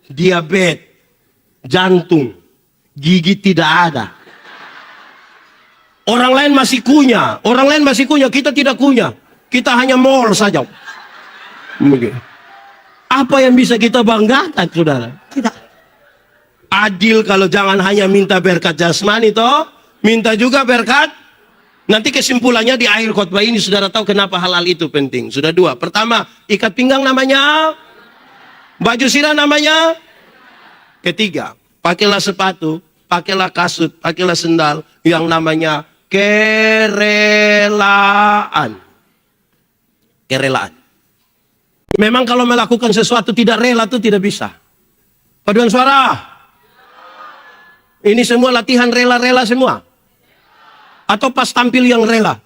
diabetes, jantung, gigi tidak ada. Orang lain masih kunyah, kita tidak kunyah. Kita hanya mall saja. Apa yang bisa kita banggakan, saudara? Tidak. Adil kalau jangan hanya minta berkat jasmani toh, minta juga berkat. Nanti kesimpulannya di akhir khotbah ini saudara tahu kenapa hal-hal itu penting. Sudah 2. Pertama, ikat pinggang namanya, baju sirah namanya. Ketiga, pakailah sepatu, pakailah kasut, pakailah sendal yang namanya kerelaan. Kerelaan. Memang kalau melakukan sesuatu tidak rela itu tidak bisa. Paduan suara. Ini semua latihan rela-rela semua. Atau pas tampil yang rela.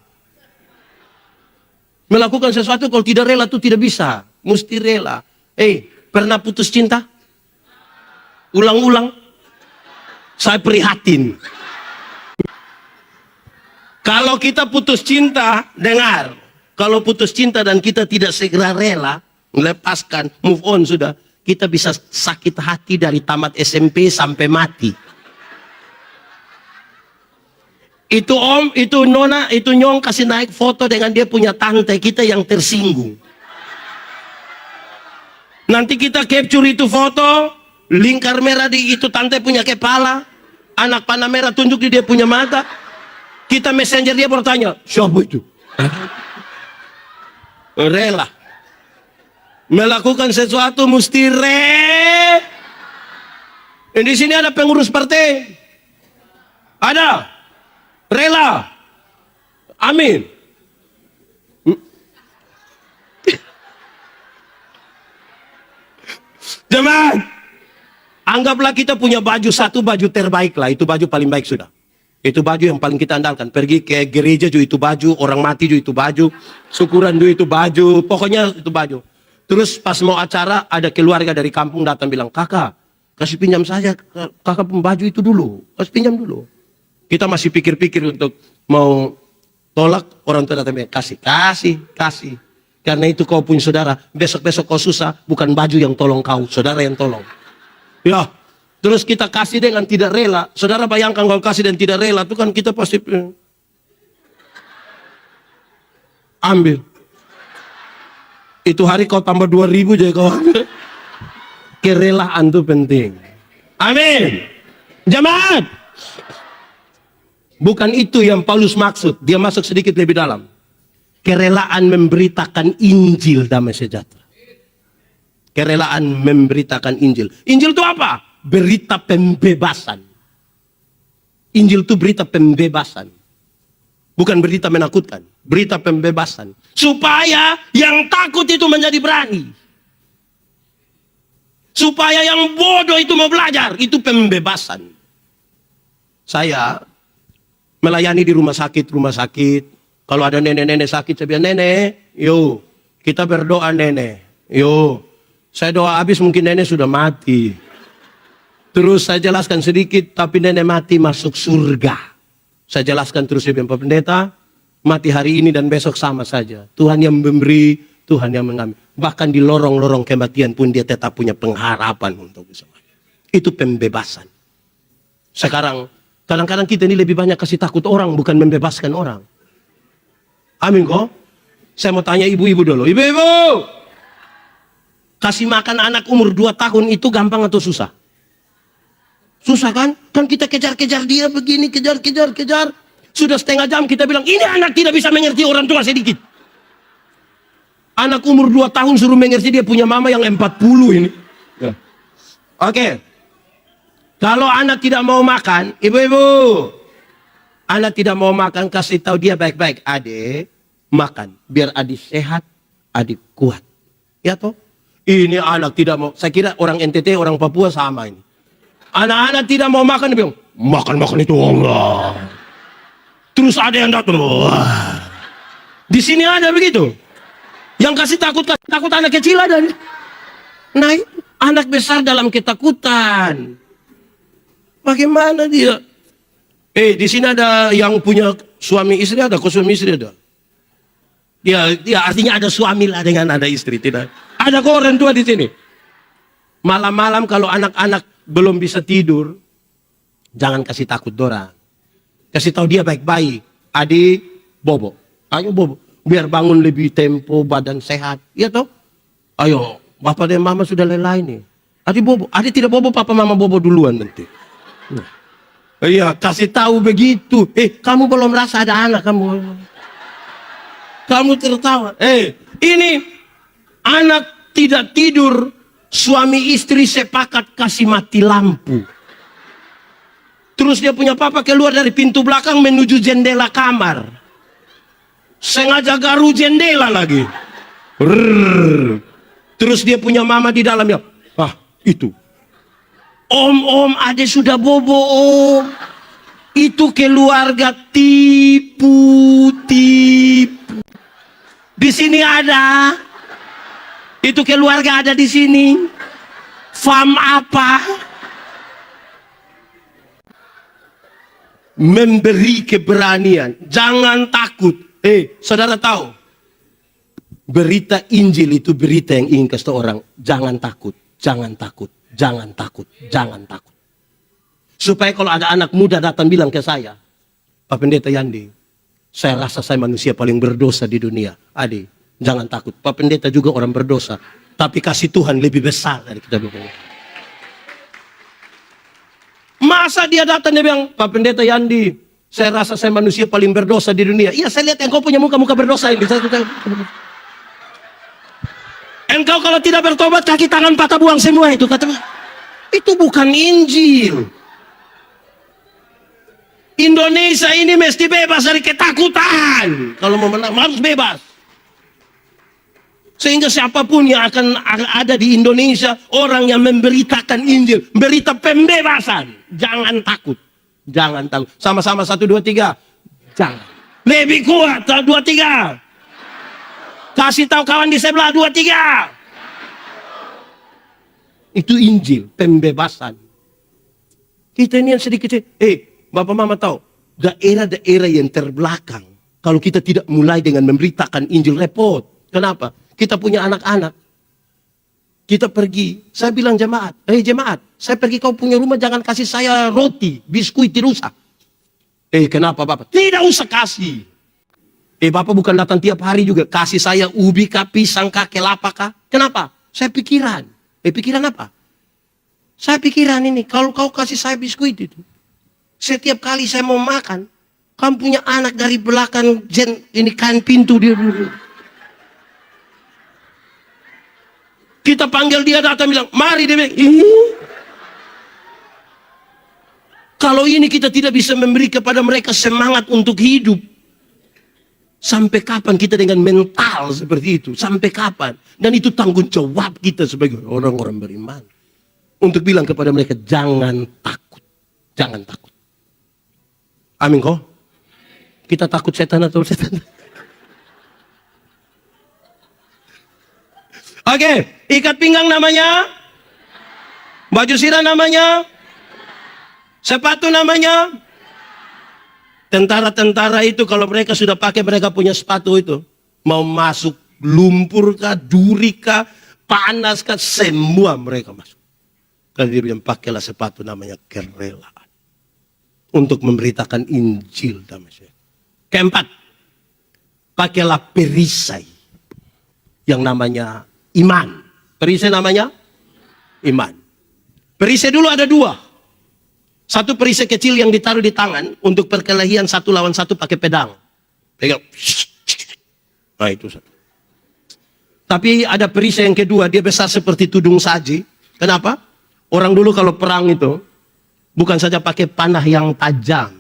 Melakukan sesuatu kalau tidak rela itu tidak bisa. Mesti rela. Pernah putus cinta? Ulang-ulang. Saya prihatin. Kalau kita putus cinta, dengar. Kalau putus cinta dan kita tidak segera rela, melepaskan, move on sudah. Kita bisa sakit hati dari tamat SMP sampai mati. Itu om, itu nona, itu nyong kasih naik foto dengan dia punya tante kita yang tersinggung. Nanti kita capture itu foto, lingkar merah di itu tante punya kepala, anak panah merah tunjuk di dia punya mata. Kita messenger dia bertanya, siapa itu? Rela. Melakukan sesuatu mesti Di sini ada pengurus partai. Ada. Rela. Amin. Teman, anggaplah kita punya baju satu, baju terbaik lah. Itu baju paling baik sudah. Itu baju yang paling kita andalkan. Pergi ke gereja juga itu baju, orang mati juga itu baju, syukuran juga itu baju, pokoknya itu baju. Terus pas mau acara, ada keluarga dari kampung datang bilang, kakak, kasih pinjam saja, kakak baju itu dulu, kasih pinjam dulu. Kita masih pikir-pikir untuk mau tolak, orang tua datang bilang, kasih. Karena itu kau punya saudara, besok-besok kau susah, bukan baju yang tolong kau, saudara yang tolong. Ya. Terus kita kasih dengan tidak rela. Saudara bayangkan kalau kasih dan tidak rela, itu kan kita pasti ambil. Itu hari kau tambah 2.000 jadi kau ambil. Kerelaan itu penting. Amin. Jemaat. Bukan itu yang Paulus maksud. Dia masuk sedikit lebih dalam. Kerelaan memberitakan Injil damai sejahtera. Kerelaan memberitakan Injil. Injil itu apa? Berita pembebasan. Injil itu berita pembebasan. Bukan berita menakutkan. Berita pembebasan. Supaya yang takut itu menjadi berani. Supaya yang bodoh itu mau belajar. Itu pembebasan. Saya melayani di rumah sakit. Kalau ada nenek-nenek sakit, saya bilang, nenek, yuk kita berdoa nenek. Yuk. Saya doa habis mungkin nenek sudah mati. Terus saya jelaskan sedikit, tapi nenek mati masuk surga. Saya jelaskan terus, dia bilang, Pak Pendeta, mati hari ini dan besok sama saja. Tuhan yang memberi, Tuhan yang mengambil. Bahkan di lorong-lorong kematian pun dia tetap punya pengharapan untuk bisa. Itu pembebasan. Sekarang, kadang-kadang kita ini lebih banyak kasih takut orang, bukan membebaskan orang. Amin kok? Saya mau tanya ibu-ibu dulu. Ibu-ibu! Kasih makan anak umur 2 tahun itu gampang atau susah? Susah kan? Kan kita kejar-kejar dia begini, kejar. Sudah setengah jam kita bilang, ini anak tidak bisa mengerti orang tua sedikit. Anak umur 2 tahun suruh mengerti dia punya mama yang 40 ini. Ya. Oke. Kalau anak tidak mau makan, ibu-ibu. Anak tidak mau makan, kasih tahu dia baik-baik. Adik, makan. Biar adik sehat, adik kuat. Ya toh? Ini anak tidak mau. Saya kira orang NTT, orang Papua sama ini. Anak-anak tidak mau makan, dia bilang, makan itu Allah. Terus ada yang datang, wah. Di sini ada begitu. Yang kasih takut anak kecil ada. Nah, anak besar dalam ketakutan. Bagaimana dia? Di sini ada yang punya suami istri, ada kok suami istri ada. Dia artinya ada suami lah dengan ada istri, tidak. Ada kok orang tua di sini. Malam-malam kalau anak-anak belum bisa tidur, jangan kasih takut dorang. Kasih tahu dia baik-baik. Adik, bobo. Ayo bobo. Biar bangun lebih tempo, badan sehat. Iya toh? Ayo, bapak dan mama sudah lelah ini. Adik bobo. Adik tidak bobo, papa mama bobo duluan nanti. Iya, kasih tahu begitu. Kamu belum rasa ada anak kamu. Kamu tertawa. Ini anak tidak tidur. Suami istri sepakat kasih mati lampu. Terus dia punya papa keluar dari pintu belakang menuju jendela kamar. Sengaja garu jendela lagi. Terus dia punya mama di dalamnya. Itu. Om, adek sudah bobo om. Itu keluarga tipu. Di sini ada. Itu keluarga ada di sini. Fam apa? Memberi keberanian. Jangan takut. Saudara tahu, berita Injil itu berita yang ingin kasih tahu orang. Jangan takut, jangan takut, jangan takut, jangan takut. Supaya kalau ada anak muda datang bilang ke saya, Pak Pendeta Yandi, saya rasa saya manusia paling berdosa di dunia. Adi, jangan takut. Pak Pendeta juga orang berdosa. Tapi kasih Tuhan lebih besar dari kita dulu. Masa dia datang dia bilang, Pak Pendeta Yandi, saya rasa saya manusia paling berdosa di dunia. Iya, saya lihat engkau punya muka-muka berdosa ini. Engkau kalau tidak bertobat, kaki tangan patah buang semua itu. Kata, itu bukan Injil. Indonesia ini mesti bebas dari ketakutan. Kalau mau menang, harus bebas. Sehingga siapapun yang akan ada di Indonesia, orang yang memberitakan Injil, berita pembebasan, jangan takut. Jangan takut. Sama-sama 1, 2, 3. Jangan. Lebih kuat. 1, 2, 3. Kasih tahu kawan di sebelah. 2, 3. Itu Injil, pembebasan. Kita ini yang sedikit. Bapak Mama tahu, daerah-daerah yang terbelakang, kalau kita tidak mulai dengan memberitakan Injil, repot. Kenapa? Kita punya anak-anak. Kita pergi, saya bilang jemaat, jemaat, saya pergi kau punya rumah, jangan kasih saya roti, biskuit, rusak. Kenapa Bapak? Tidak usah kasih. Bapak bukan datang tiap hari juga, kasih saya ubi kah, pisang kah, kelapa kah. Kenapa? Saya pikiran. Pikiran apa? Saya pikiran ini, kalau kau kasih saya biskuit itu, setiap kali saya mau makan, kamu punya anak dari belakang ini kan pintu dia dulu. Kita panggil dia datang bilang, mari dia bilang, kalau ini kita tidak bisa memberi kepada mereka semangat untuk hidup. Sampai kapan kita dengan mental seperti itu? Sampai kapan? Dan itu tanggung jawab kita sebagai orang-orang beriman. Untuk bilang kepada mereka, jangan takut. Jangan takut. Amin kok? Kita takut setan atau setan? Oke, ikat pinggang namanya, baju sirah namanya, sepatu namanya. Tentara-tentara itu kalau mereka sudah pakai, mereka punya sepatu itu, mau masuk lumpur kah, duri kah, panas kah, semua mereka masuk. Karena dia bilang, pakailah sepatu namanya kerelaan untuk memberitakan Injil damai sejahtera. Keempat, pakailah perisai yang namanya iman. Perisai namanya iman. Perisai dulu ada 2. Satu perisai kecil yang ditaruh di tangan untuk perkelahian 1 lawan 1 pakai pedang. Pegang. Nah itu satu. Tapi ada perisai yang kedua, dia besar seperti tudung saji. Kenapa? Orang dulu kalau perang itu bukan saja pakai panah yang tajam,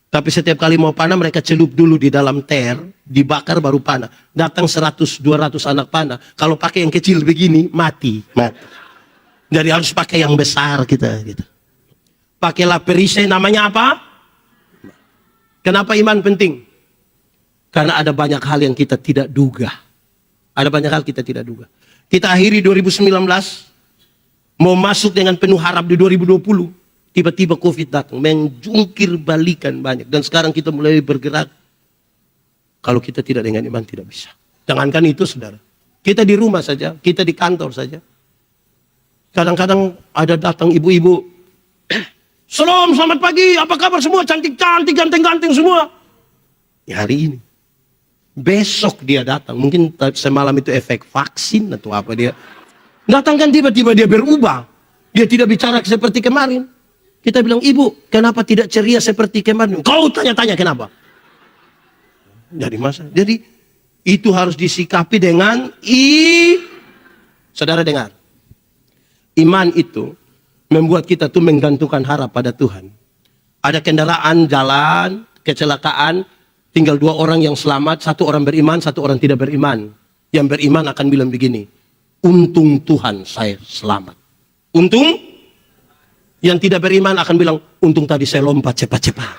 tapi setiap kali mau panah mereka celup dulu di dalam ter, dibakar baru panah. Datang 100-200 anak panah. Kalau pakai yang kecil begini, mati. Jadi harus pakai yang besar kita gitu. Pakailah perisai namanya apa? Kenapa iman penting? Karena ada banyak hal yang kita tidak duga. Ada banyak hal kita tidak duga. Kita akhiri 2019, mau masuk dengan penuh harap di 2020. Tiba-tiba COVID datang, menjungkir balikan banyak. Dan sekarang kita mulai bergerak. Kalau kita tidak dengan iman, tidak bisa. Jangankan itu, saudara. Kita di rumah saja, kita di kantor saja. Kadang-kadang ada datang ibu-ibu. Salam, selamat pagi, apa kabar semua? Cantik-cantik, ganteng-ganteng semua. Ya hari ini. Besok dia datang. Mungkin semalam itu efek vaksin atau apa dia. Datang kan tiba-tiba dia berubah. Dia tidak bicara seperti kemarin. Kita bilang, ibu, kenapa tidak ceria seperti kemarin? Kau tanya-tanya kenapa? Jadi masa. Jadi itu harus disikapi dengan Saudara dengar. Iman itu membuat kita tuh menggantungkan harap pada Tuhan. Ada kendaraan jalan, kecelakaan, tinggal 2 orang yang selamat, 1 orang beriman, 1 orang tidak beriman. Yang beriman akan bilang begini, untung Tuhan saya selamat. Untung, yang tidak beriman akan bilang, untung tadi saya lompat cepat-cepat.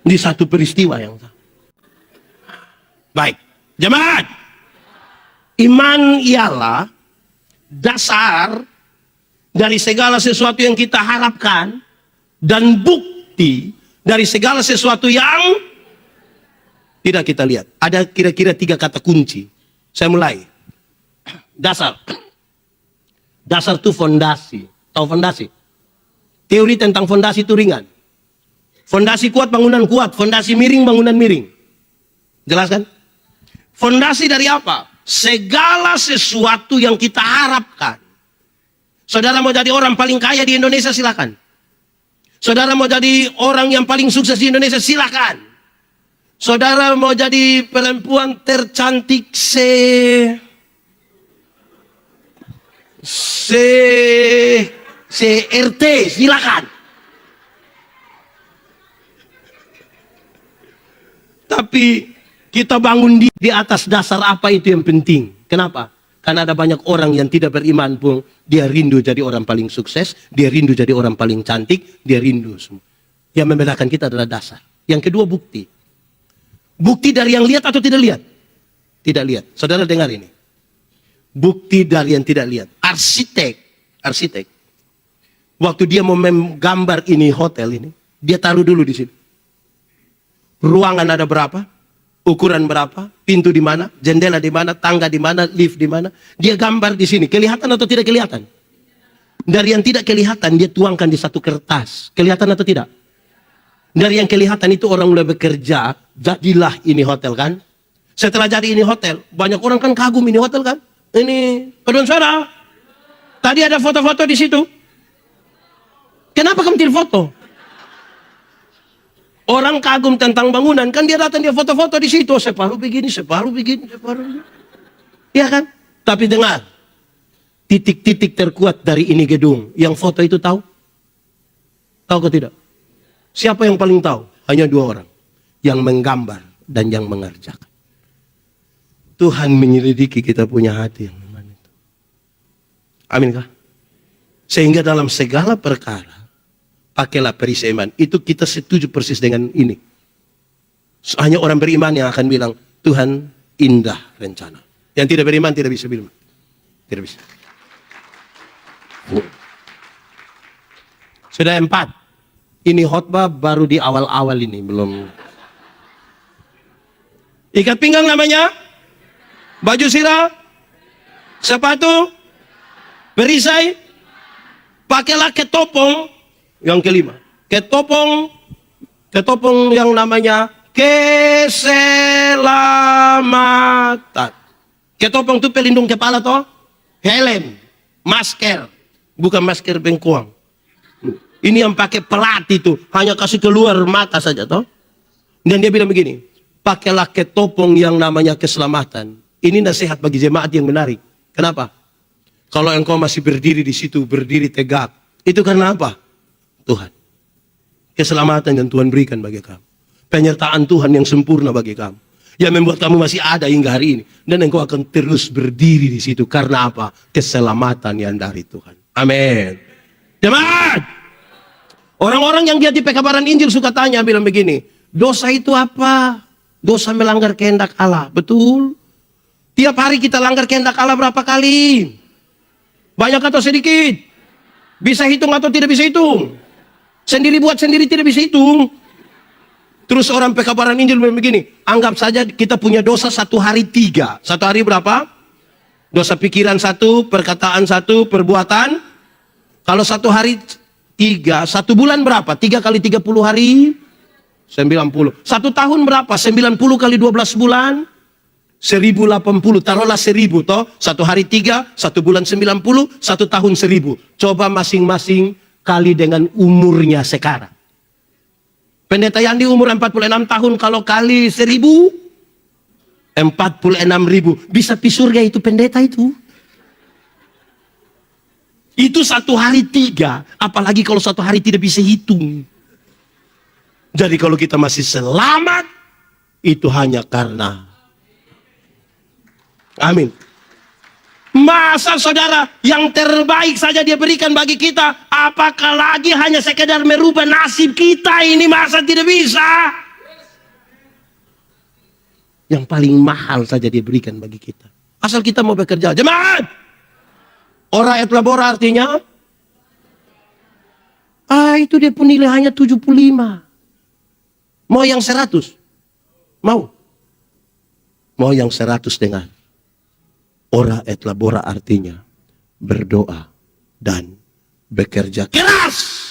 Ini satu peristiwa yang Baik, jemaat. Iman ialah dasar dari segala sesuatu yang kita harapkan dan bukti dari segala sesuatu yang tidak kita lihat. Ada kira-kira 3 kata kunci. Saya mulai. Dasar. Dasar itu fondasi. Tahu fondasi? Teori tentang fondasi itu ringan. Fondasi kuat, bangunan kuat. Fondasi miring, bangunan miring. Jelas kan? Fondasi dari apa? Segala sesuatu yang kita harapkan. Saudara mau jadi orang paling kaya di Indonesia, silakan. Saudara mau jadi orang yang paling sukses di Indonesia, silakan. Saudara mau jadi perempuan tercantik RT, silakan. Tapi kita bangun di atas dasar apa itu yang penting. Kenapa? Karena ada banyak orang yang tidak beriman pun, dia rindu jadi orang paling sukses, dia rindu jadi orang paling cantik, dia rindu semua. Yang membedakan kita adalah dasar. Yang kedua, bukti. Bukti dari yang lihat atau tidak lihat? Tidak lihat. Saudara dengar ini. Bukti dari yang tidak lihat. Arsitek. Waktu dia mau menggambar ini hotel ini, dia taruh dulu di sini. Ruangan ada berapa? Ukuran berapa? Pintu di mana? Jendela di mana? Tangga di mana? Lift di mana? Dia gambar di sini. Kelihatan atau tidak kelihatan? Dari yang tidak kelihatan dia tuangkan di satu kertas. Kelihatan atau tidak? Dari yang kelihatan itu orang mulai bekerja, jadilah ini hotel kan? Setelah jadi ini hotel, banyak orang kan kagum ini hotel kan? Ini, paduan suara. Tadi ada foto-foto di situ. Kenapa kamu tidak foto? Orang kagum tentang bangunan, kan dia datang dia foto-foto di situ, separuh begini. Iya kan? Tapi dengar, titik-titik terkuat dari ini gedung, yang foto itu tahu? Tahu ke tidak? Siapa yang paling tahu? Hanya 2 orang, yang menggambar dan yang mengerjakan. Tuhan menyelidiki kita punya hati yang mana itu. Amin kah? Sehingga dalam segala perkara, pakailah perisai iman. Itu kita setuju persis dengan ini. Hanya orang beriman yang akan bilang, Tuhan indah rencana. Yang tidak beriman tidak bisa bilang. Tidak bisa. Sudah 4. Ini khotbah baru di awal-awal ini. Belum. Ikat pinggang namanya. Baju sirah. Sepatu. Perisai. Pakailah ketopong. Yang kelima, ketopong yang namanya keselamatan. Ketopong itu pelindung kepala toh, helm, masker, bukan masker bengkoang. Ini yang pakai pelat itu, hanya kasih keluar mata saja toh. Dan dia bilang begini, pakailah ketopong yang namanya keselamatan. Ini nasihat bagi jemaat yang menarik. Kenapa? Kalau engkau masih berdiri di situ, berdiri tegak, itu karena apa? Tuhan. Keselamatan yang Tuhan berikan bagi kamu. Penyertaan Tuhan yang sempurna bagi kamu. Yang membuat kamu masih ada hingga hari ini. Dan engkau akan terus berdiri di situ. Karena apa? Keselamatan yang dari Tuhan. Amin. Jemaat. Orang-orang yang dia di pekabaran Injil suka tanya, bilang begini. Dosa itu apa? Dosa melanggar kehendak Allah. Betul. Tiap hari kita langgar kehendak Allah berapa kali? Banyak atau sedikit? Bisa hitung atau tidak bisa hitung? Sendiri buat sendiri tidak bisa hitung. Terus orang pekabaran Injil begini, anggap saja kita punya dosa 1 hari 3. 1 hari berapa? Dosa pikiran 1, perkataan 1, perbuatan. Kalau 1 hari 3, 1 bulan berapa? 3 kali 30 hari? 90. 1 tahun berapa? 90 kali 12 bulan? 1080. Taruhlah 1000 toh. 1 hari 3, 1 bulan 90, 1 tahun 1000. Coba masing-masing kali dengan umurnya sekarang. Pendeta Yandi umur 46 tahun, kalau kali 1000, 46.000. Bisa pi surga itu pendeta itu. Itu 1 hari 3, apalagi kalau 1 hari tidak bisa hitung. Jadi kalau kita masih selamat, itu hanya karena amin. Masa saudara yang terbaik saja dia berikan bagi kita, apakah lagi hanya sekedar merubah nasib kita ini, masa tidak bisa? Yang paling mahal saja dia berikan bagi kita. Asal kita mau bekerja. Jemaat! Ora et labora artinya? Itu dia pun nilai hanya 75. Mau yang 100? Mau? Mau yang 100 dengar. Ora et labora artinya berdoa dan bekerja keras.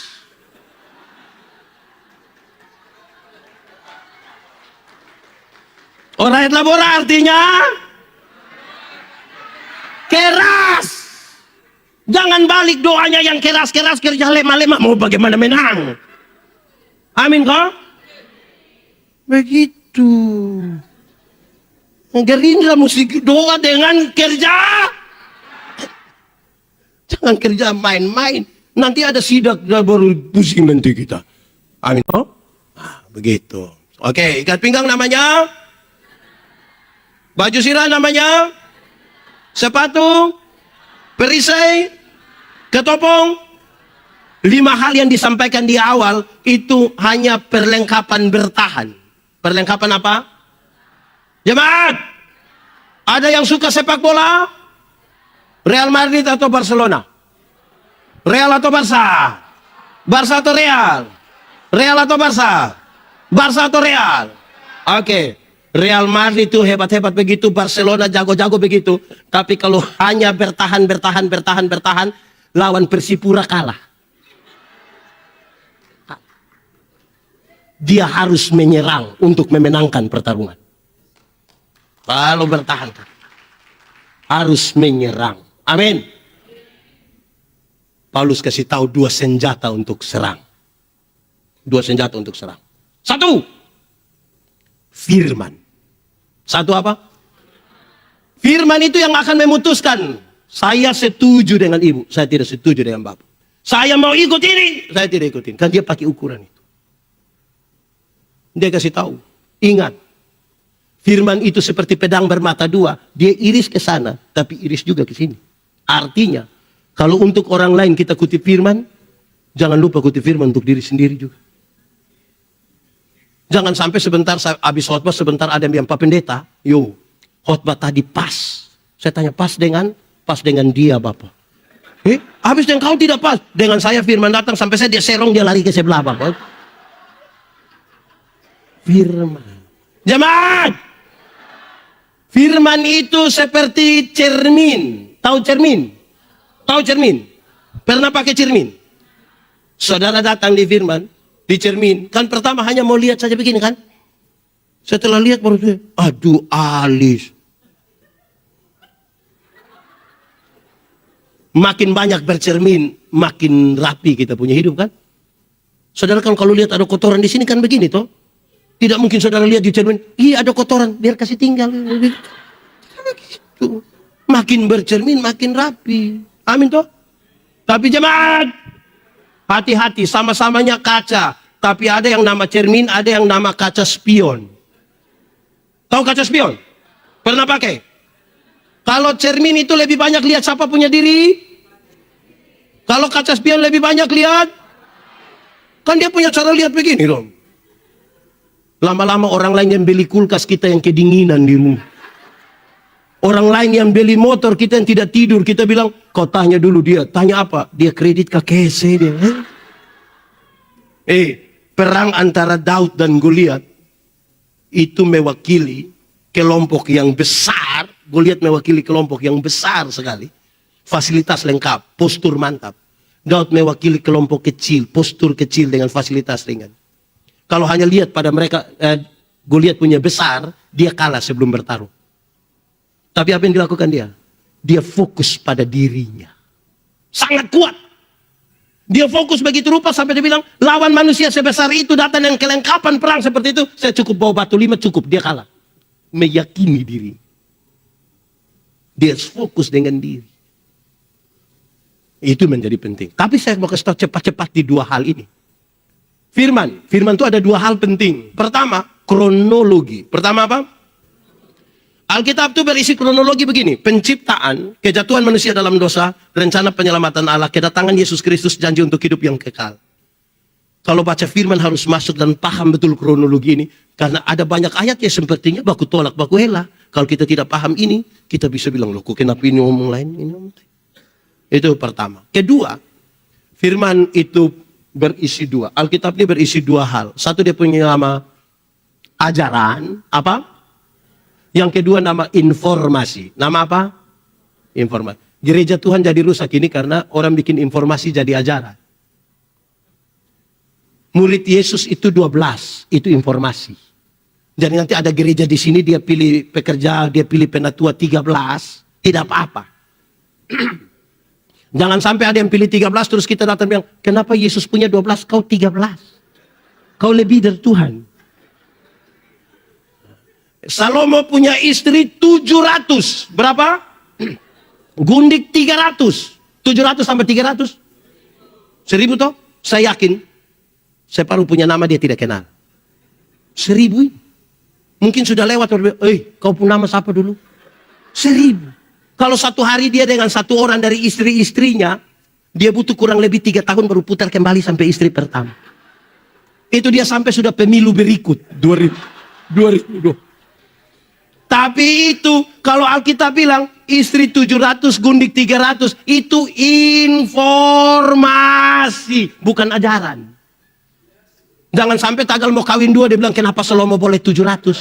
Ora et labora artinya keras. Jangan balik doanya yang keras-keras, kerja lemah-lemah. Mau bagaimana menang? Amin kok? Begitu. Gerindra mesti doa dengan kerja. Jangan kerja main-main. Nanti ada sidak baru pusing nanti kita. Amin kok? Begitu. Oke, ikat pinggang namanya. Baju sirah namanya. Sepatu. Perisai. Ketopong. 5 hal yang disampaikan di awal itu hanya perlengkapan bertahan. Perlengkapan apa? Jemaat, ada yang suka sepak bola? Real Madrid atau Barcelona? Real atau Barca? Barca atau Real? Real atau Barca? Barca atau Real? Oke. Real Madrid itu hebat-hebat begitu, Barcelona jago-jago begitu. Tapi kalau hanya bertahan, lawan Persipura kalah. Dia harus menyerang untuk memenangkan pertarungan. Kalau bertahan, harus menyerang. Amin. Paulus kasih tahu 2 senjata untuk serang. 2 senjata untuk serang. 1, firman. 1 apa? Firman itu yang akan memutuskan. Saya setuju dengan ibu, saya tidak setuju dengan bapak. Saya mau ikut ini, saya tidak ikutin. Kan dia pakai ukuran itu. Dia kasih tahu, ingat, firman itu seperti pedang bermata 2. Dia iris ke sana, tapi iris juga ke sini. Artinya, kalau untuk orang lain kita kutip firman, jangan lupa kutip firman untuk diri sendiri juga. Jangan sampai sebentar habis khotbah, sebentar ada yang bilang, Pak Pendeta, khotbah tadi pas. Saya tanya, pas dengan dia Bapak. Habis yang kau tidak pas. Dengan saya firman datang, sampai saya dia serong, dia lari ke sebelah Bapak. Firman. Jemaat. Firman itu seperti cermin. Tahu cermin? Tahu cermin? Pernah pakai cermin? Saudara datang di firman, di cermin. Kan pertama hanya mau lihat saja begini kan? Setelah lihat baru dia, aduh alis. Makin banyak bercermin, makin rapi kita punya hidup kan? Saudara kan kalau lihat ada kotoran di sini kan begini toh? Tidak mungkin saudara lihat di cermin, iya ada kotoran, biar kasih tinggal. Begitu. Makin bercermin, makin rapi. Amin toh? Tapi jemaat, hati-hati, sama-samanya kaca. Tapi ada yang nama cermin, ada yang nama kaca spion. Tahu kaca spion? Pernah pakai? Kalau cermin itu lebih banyak lihat siapa punya diri. Kalau kaca spion lebih banyak lihat. Kan dia punya cara lihat begini dong. Lama-lama orang lain yang beli kulkas, kita yang kedinginan di rumah. Orang lain yang beli motor, kita yang tidak tidur. Kita bilang, kau tanya dulu dia. Tanya apa? Dia kredit ke kese dia. Perang antara Daud dan Goliat itu mewakili kelompok yang besar. Goliat mewakili kelompok yang besar sekali. Fasilitas lengkap, postur mantap. Daud mewakili kelompok kecil, postur kecil dengan fasilitas ringan. Kalau hanya lihat pada mereka, Goliat punya besar, dia kalah sebelum bertarung. Tapi apa yang dilakukan dia? Dia fokus pada dirinya. Sangat kuat. Dia fokus begitu rupa sampai dia bilang, lawan manusia sebesar itu datang dengan kelengkapan perang seperti itu, saya cukup bawa batu 5 cukup, dia kalah. Meyakini diri. Dia fokus dengan diri. Itu menjadi penting. Tapi saya mau kasih tahu cepat-cepat di 2 hal ini. Firman itu ada 2 hal penting. Pertama, kronologi. Pertama apa? Alkitab itu berisi kronologi begini. Penciptaan, kejatuhan manusia dalam dosa, rencana penyelamatan Allah, kedatangan Yesus Kristus, janji untuk hidup yang kekal. Kalau baca firman harus masuk dan paham betul kronologi ini. Karena ada banyak ayat yang sepertinya baku tolak, baku hela. Kalau kita tidak paham ini, kita bisa bilang, loh kok kenapa ini ngomong lain? Ini ngomong lain. Itu pertama. Kedua, firman itu berisi dua. Alkitab ini berisi dua hal. Satu dia punya nama ajaran, apa? Yang kedua nama informasi. Nama apa? Informasi. Gereja Tuhan jadi rusak ini karena orang bikin informasi jadi ajaran. Murid Yesus itu 12, itu informasi. Jadi nanti ada gereja di sini, dia pilih pekerja, dia pilih penatua 13, tidak apa-apa. Jangan sampai ada yang pilih 13, terus kita datang bilang, kenapa Yesus punya 12, kau 13? Kau lebih dari Tuhan. Salomo punya istri 700, berapa? Gundik 300, 700 sampai 300. 1000 toh? Saya yakin, separuh punya nama dia tidak kenal. 1000. Mungkin sudah lewat, kau punya nama siapa dulu? 1000. Kalau satu hari dia dengan satu orang dari istri-istrinya, dia butuh kurang lebih 3 tahun baru putar kembali sampai istri pertama. Itu dia sampai sudah pemilu berikut, 2020. Tapi itu, kalau Alkitab bilang, istri 700, gundik 300, itu informasi, bukan ajaran. Jangan sampai Tagal mau kawin 2, dia bilang, kenapa Salomo boleh 700?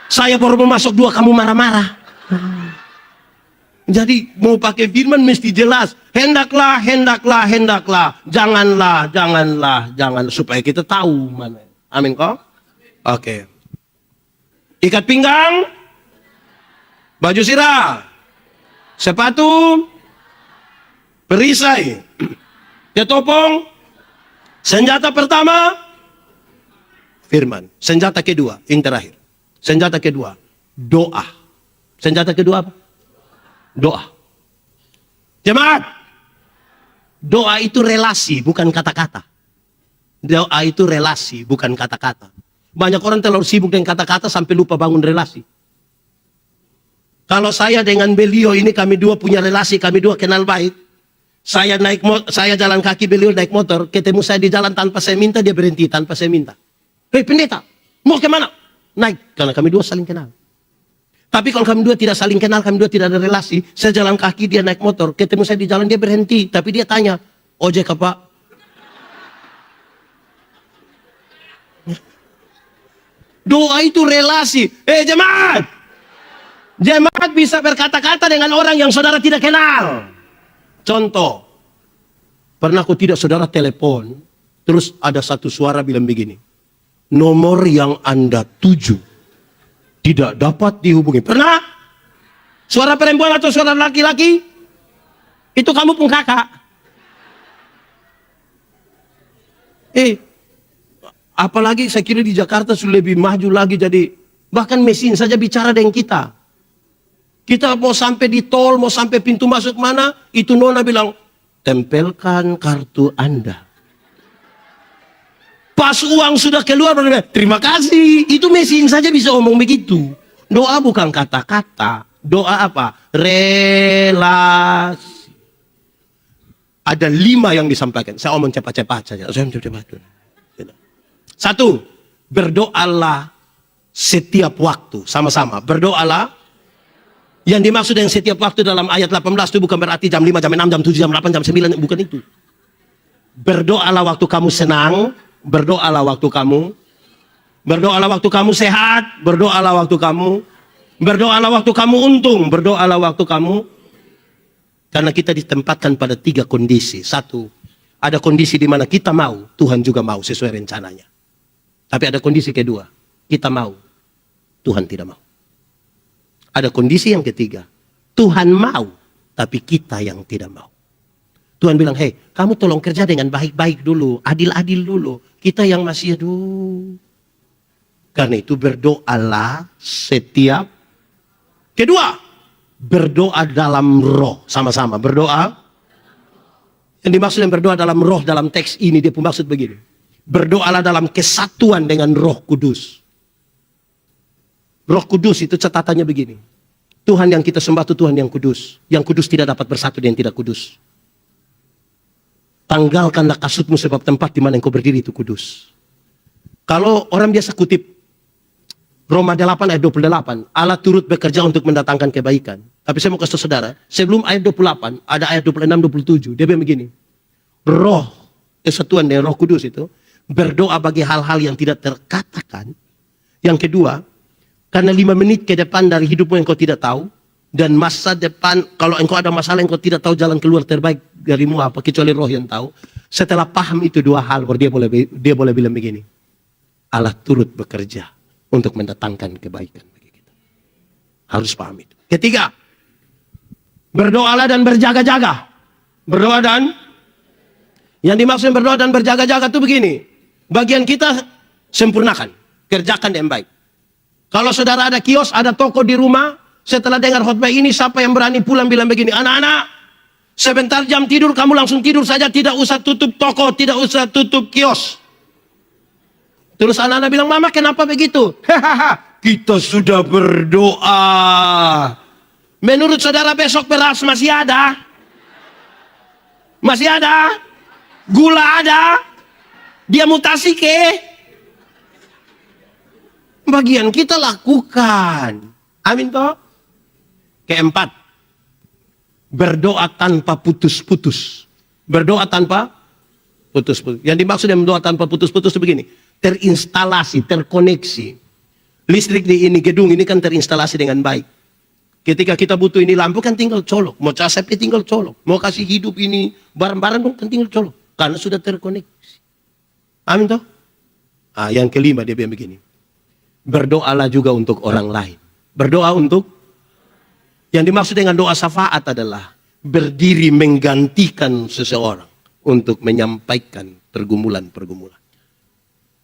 Saya baru mau masuk 2, kamu marah-marah. Jadi mau pakai firman mesti jelas. Hendaklah, hendaklah, hendaklah. Janganlah, janganlah, jangan. Supaya kita tahu mana. Amin kok? Oke. Ikat pinggang. Baju sirah. Sepatu. Perisai. Ketopong. Senjata pertama. Firman. Senjata kedua, yang terakhir. Senjata kedua, doa. Senjata kedua apa? Doa. Jemaat, doa itu relasi, bukan kata-kata. Doa itu relasi, bukan kata-kata. Banyak orang terlalu sibuk dengan kata-kata sampai lupa bangun relasi. Kalau saya dengan beliau ini, kami dua punya relasi, kami dua kenal baik. Saya jalan kaki, beliau naik motor, ketemu saya di jalan tanpa saya minta, dia berhenti tanpa saya minta. Hei pendeta, mau kemana? Naik, karena kami dua saling kenal. Tapi kalau kami dua tidak saling kenal, kami dua tidak ada relasi, saya jalan kaki, dia naik motor, ketemu saya di jalan, dia berhenti. Tapi dia tanya, ojek apa? Doa itu relasi. Jemaat! Jemaat bisa berkata-kata dengan orang yang saudara tidak kenal. Contoh, pernah aku tidak saudara telepon, terus ada satu suara bilang begini, nomor yang Anda tuju tidak dapat dihubungi. Pernah? Suara perempuan atau suara laki-laki? Itu kamu pun kakak. Apalagi saya kira di Jakarta sudah lebih maju lagi, jadi bahkan mesin saja bicara dengan kita. Kita mau sampai di tol, mau sampai pintu masuk mana, itu nona bilang, tempelkan kartu Anda. Pas uang sudah keluar, terima kasih. Itu mesin saja bisa omong begitu. Doa bukan kata-kata. Doa apa? Relasi. Ada 5 yang disampaikan. Saya omong cepat-cepat saja. Satu, berdoalah setiap waktu. Sama-sama. Berdoalah. Yang dimaksud dengan setiap waktu dalam ayat 18 itu bukan berarti jam 5, jam 6, jam 7, jam 8, jam 9. Bukan itu. Berdoalah waktu kamu senang. Berdoalah waktu kamu sehat, berdoalah waktu kamu untung, berdoalah waktu kamu. Karena kita ditempatkan pada 3 kondisi. Satu, ada kondisi di mana kita mau, Tuhan juga mau sesuai rencananya. Tapi ada kondisi kedua, kita mau, Tuhan tidak mau. Ada kondisi yang ketiga, Tuhan mau, tapi kita yang tidak mau. Tuhan bilang, hei, kamu tolong kerja dengan baik-baik dulu, adil-adil dulu. Kita yang masih aduh. Karena itu berdoalah setiap. Kedua, berdoa dalam roh. Sama-sama, berdoa. Yang dimaksud yang berdoa dalam roh dalam teks ini, dia pun maksud begini. Berdoalah dalam kesatuan dengan Roh Kudus. Roh Kudus itu catatannya begini. Tuhan yang kita sembah itu Tuhan yang kudus. Yang kudus tidak dapat bersatu dengan yang tidak kudus. Tanggalkanlah kasutmu sebab tempat di mana engkau berdiri itu kudus. Kalau orang biasa kutip Roma 8 ayat 28. Allah turut bekerja untuk mendatangkan kebaikan. Tapi saya mau kasih tahu saudara, sebelum ayat 28, ada ayat 26, 27. Dia bilang begini. Roh, kesatuan dengan Roh Kudus itu, berdoa bagi hal-hal yang tidak terkatakan. Yang kedua, karena 5 menit ke depan dari hidupmu yang kau tidak tahu, dan masa depan, kalau engkau ada masalah yang kau tidak tahu jalan keluar terbaik darimu apa, kecuali Roh yang tahu. Setelah paham itu 2 hal, baru dia boleh bilang begini. Allah turut bekerja untuk mendatangkan kebaikan bagi kita. Harus paham itu. Ketiga, berdoalah dan berjaga-jaga. Berdoa dan, yang dimaksud berdoa dan berjaga-jaga itu begini. Bagian kita sempurnakan, kerjakan yang baik. Kalau saudara ada kios, ada toko di rumah, setelah dengar khotbah ini, siapa yang berani pulang bilang begini, anak-anak, sebentar jam tidur, kamu langsung tidur saja, tidak usah tutup toko, tidak usah tutup kios. Terus anak-anak bilang, mama kenapa begitu? Hahaha, kita sudah berdoa. Menurut saudara besok beras masih ada? Masih ada? Gula ada? Dia mutasi ke? Bagian kita lakukan. Amin toh? Keempat, berdoa tanpa putus-putus. Berdoa tanpa putus-putus. Yang dimaksud dengan berdoa tanpa putus-putus itu begini. Terinstalasi, terkoneksi. Listrik di ini, gedung ini kan terinstalasi dengan baik. Ketika kita butuh ini lampu kan tinggal colok. Mau cas HP tinggal colok. Mau kasih hidup ini barang-barang kan tinggal colok. Karena sudah terkoneksi. Amin toh? Yang kelima dia bilang begini. Berdoalah juga untuk orang lain. Berdoa untuk, yang dimaksud dengan doa syafaat adalah berdiri menggantikan seseorang untuk menyampaikan pergumulan-pergumulan.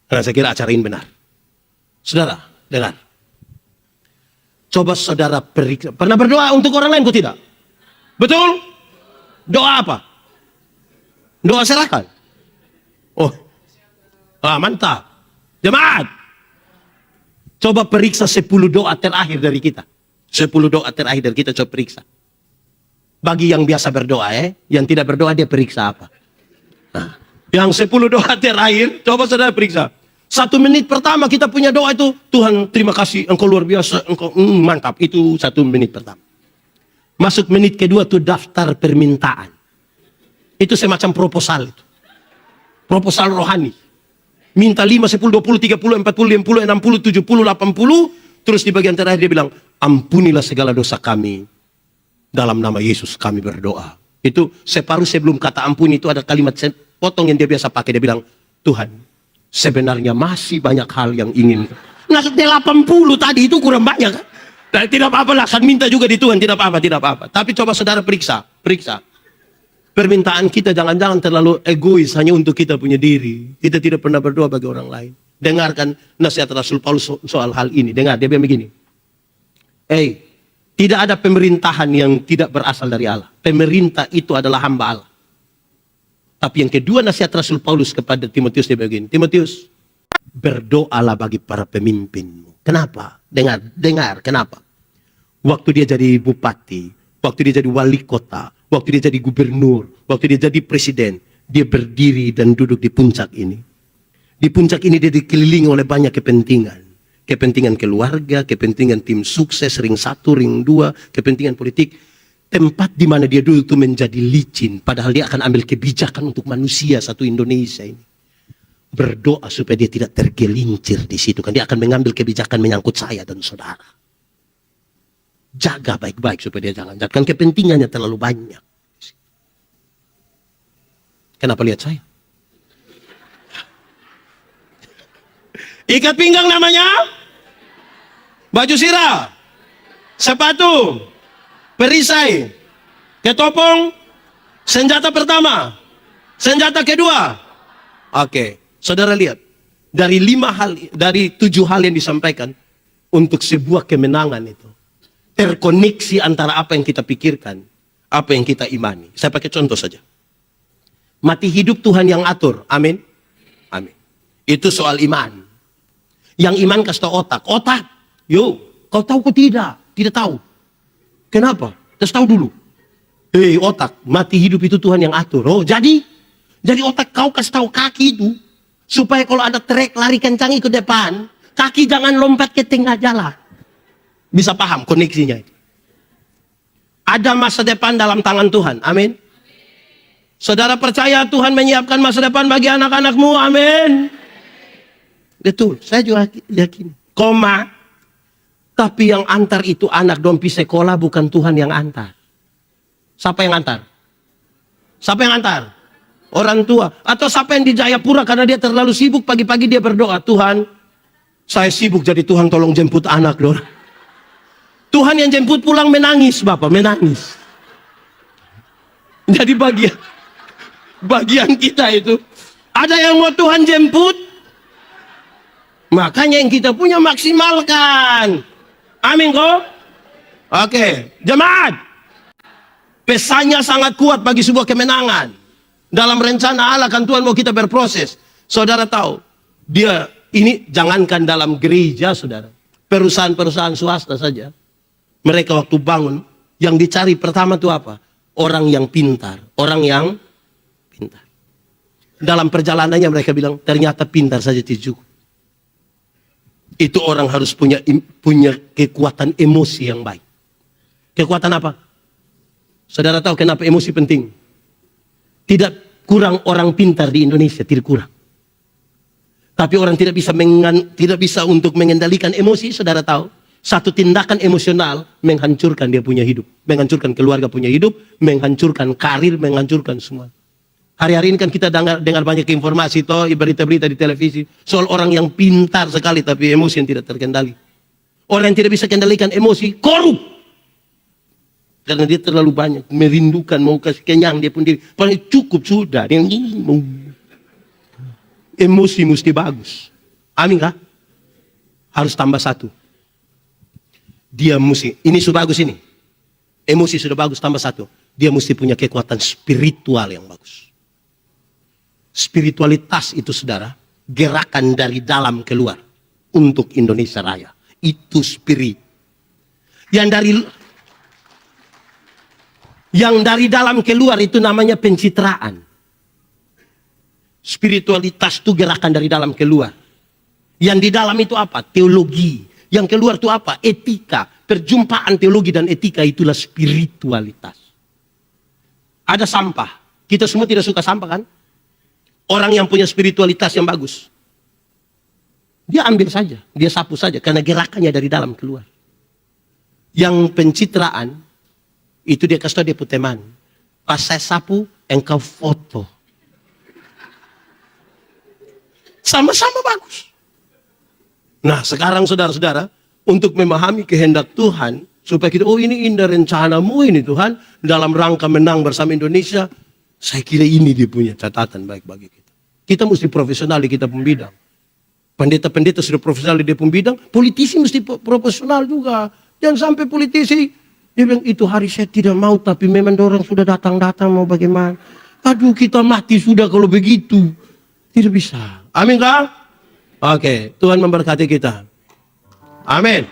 Karena saya kira acara ini benar. Saudara, dengar. Coba saudara periksa. Pernah berdoa untuk orang lain kok tidak? Betul? Doa apa? Doa serahkan. Oh, mantap. Jemaat. Coba periksa 10 doa terakhir dari kita. 10 doa terakhir dari kita coba periksa. Bagi yang biasa berdoa yang tidak berdoa dia periksa apa? Nah, yang 10 doa terakhir, coba saudara periksa. 1 menit pertama kita punya doa itu, Tuhan terima kasih, engkau luar biasa, engkau mantap. Itu 1 menit pertama. Masuk menit kedua tuh daftar permintaan. Itu semacam proposal itu. Proposal rohani. Minta 5, 10, 20, 30, 40, 50, 60, 70, 80. Terus di bagian terakhir dia bilang, ampunilah segala dosa kami. Dalam nama Yesus kami berdoa. Itu separuh sebelum kata ampuni itu ada kalimat potong yang dia biasa pakai. Dia bilang, Tuhan, sebenarnya masih banyak hal yang ingin. Nah, 80 tadi itu kurang banyak. Nah, tidak apa-apa lah, kan minta juga di Tuhan, tidak apa-apa, tidak apa-apa. Tapi coba saudara periksa. Permintaan kita jangan-jangan terlalu egois hanya untuk kita punya diri. Kita tidak pernah berdoa bagi orang lain. Dengarkan nasihat Rasul Paulus soal hal ini. Dengar, dia bilang begini. Tidak ada pemerintahan yang tidak berasal dari Allah. Pemerintah itu adalah hamba Allah. Tapi yang kedua nasihat Rasul Paulus kepada Timotius dia begini. Timotius, berdoalah bagi para pemimpinmu. Kenapa? Dengar, kenapa? Waktu dia jadi bupati, waktu dia jadi wali kota, waktu dia jadi gubernur, waktu dia jadi presiden, dia berdiri dan duduk di puncak ini. Di puncak ini dia dikelilingi oleh banyak kepentingan. Kepentingan keluarga, kepentingan tim sukses, ring 1, ring 2, kepentingan politik. Tempat di mana dia dulu itu menjadi licin. Padahal dia akan ambil kebijakan untuk manusia satu Indonesia ini. Berdoa supaya dia tidak tergelincir di situ. Kan dia akan mengambil kebijakan menyangkut saya dan saudara. Jaga baik-baik supaya dia jangan. Kan kepentingannya terlalu banyak. Kenapa lihat saya? Ikat pinggang namanya. Baju sirah. Sepatu. Perisai. Ketopong. Senjata pertama. Senjata kedua. Oke. Saudara lihat. Dari 7 hal yang disampaikan. Untuk sebuah kemenangan itu. Terkoneksi antara apa yang kita pikirkan. Apa yang kita imani. Saya pakai contoh saja. Mati hidup Tuhan yang atur. Amin. Amin. Itu soal iman. Yang iman kasih tahu otak. Otak. Kau tahu kau tidak? Tidak tahu. Kenapa? Terus tahu dulu. Otak. Mati hidup itu Tuhan yang atur. Oh, jadi otak kau kasih tahu kaki itu. Supaya kalau ada trek lari kencang ke depan. Kaki jangan lompat ke tengah jalan. Bisa paham koneksinya itu. Ada masa depan dalam tangan Tuhan. Amin. Saudara percaya Tuhan menyiapkan masa depan bagi anak-anakmu. Amin. Betul, saya juga yakin. Koma. Tapi yang antar itu anak dompi sekolah, bukan Tuhan yang antar. Siapa yang antar? Siapa yang antar? Orang tua. Atau siapa yang di Jayapura karena dia terlalu sibuk, pagi-pagi dia berdoa, Tuhan, saya sibuk jadi Tuhan tolong jemput anak dong. Tuhan yang jemput pulang menangis, Bapak, menangis. Jadi bagian kita itu, ada yang mau Tuhan jemput, makanya yang kita punya maksimalkan. Amin kok? Oke, jemaat. Pesannya sangat kuat bagi sebuah kemenangan. Dalam rencana Allah kan Tuhan mau kita berproses. Saudara tahu, dia ini jangankan dalam gereja, saudara. Perusahaan-perusahaan swasta saja. Mereka waktu bangun, yang dicari pertama itu apa? Orang yang pintar. Orang yang pintar. Dalam perjalanannya mereka bilang, ternyata pintar saja tidak cukup. Itu orang harus punya kekuatan emosi yang baik. Kekuatan apa? Saudara tahu kenapa emosi penting? Tidak kurang orang pintar di Indonesia, tidak kurang. Tapi orang tidak bisa untuk mengendalikan emosi, saudara tahu. Satu tindakan emosional menghancurkan dia punya hidup. Menghancurkan keluarga punya hidup, menghancurkan karir, menghancurkan semua. Hari-hari ini kan kita dengar banyak informasi, berita-berita di televisi. Soal orang yang pintar sekali tapi emosi yang tidak terkendali. Orang yang tidak bisa kendalikan emosi, korup. Karena dia terlalu banyak, merindukan, mau kasih kenyang dia pun diri. Paling cukup sudah. Emosi mesti bagus. Amin kah? Harus tambah satu. Dia mesti, ini sudah bagus ini. Emosi sudah bagus, tambah satu. Dia mesti punya kekuatan spiritual yang bagus. Spiritualitas itu, saudara, gerakan dari dalam keluar untuk Indonesia Raya. Itu spirit. Yang dari dalam keluar itu namanya pencitraan. Spiritualitas itu gerakan dari dalam keluar. Yang di dalam itu apa? Teologi. Yang keluar itu apa? Etika. Perjumpaan teologi dan etika itulah spiritualitas. Ada sampah. Kita semua tidak suka sampah kan? Orang yang punya spiritualitas yang bagus, dia ambil saja, dia sapu saja. Karena gerakannya dari dalam keluar. Yang pencitraan, itu dia kasih tahu dia punya teman. Pas saya sapu, engkau foto. Sama-sama bagus. Nah sekarang saudara-saudara, untuk memahami kehendak Tuhan, supaya kita, oh ini indah rencanamu ini Tuhan, dalam rangka menang bersama Indonesia, saya kira ini dia punya catatan baik bagi kita. Kita mesti profesional di kita pembidang. Pendeta-pendeta sudah profesional di dia pembidang, politisi mesti profesional juga. Jangan sampai politisi, dia bilang itu hari saya tidak mau, tapi memang orang sudah datang-datang mau bagaimana. Aduh kita mati sudah kalau begitu. Tidak bisa. Amin kah? Oke, Tuhan memberkati kita. Amin.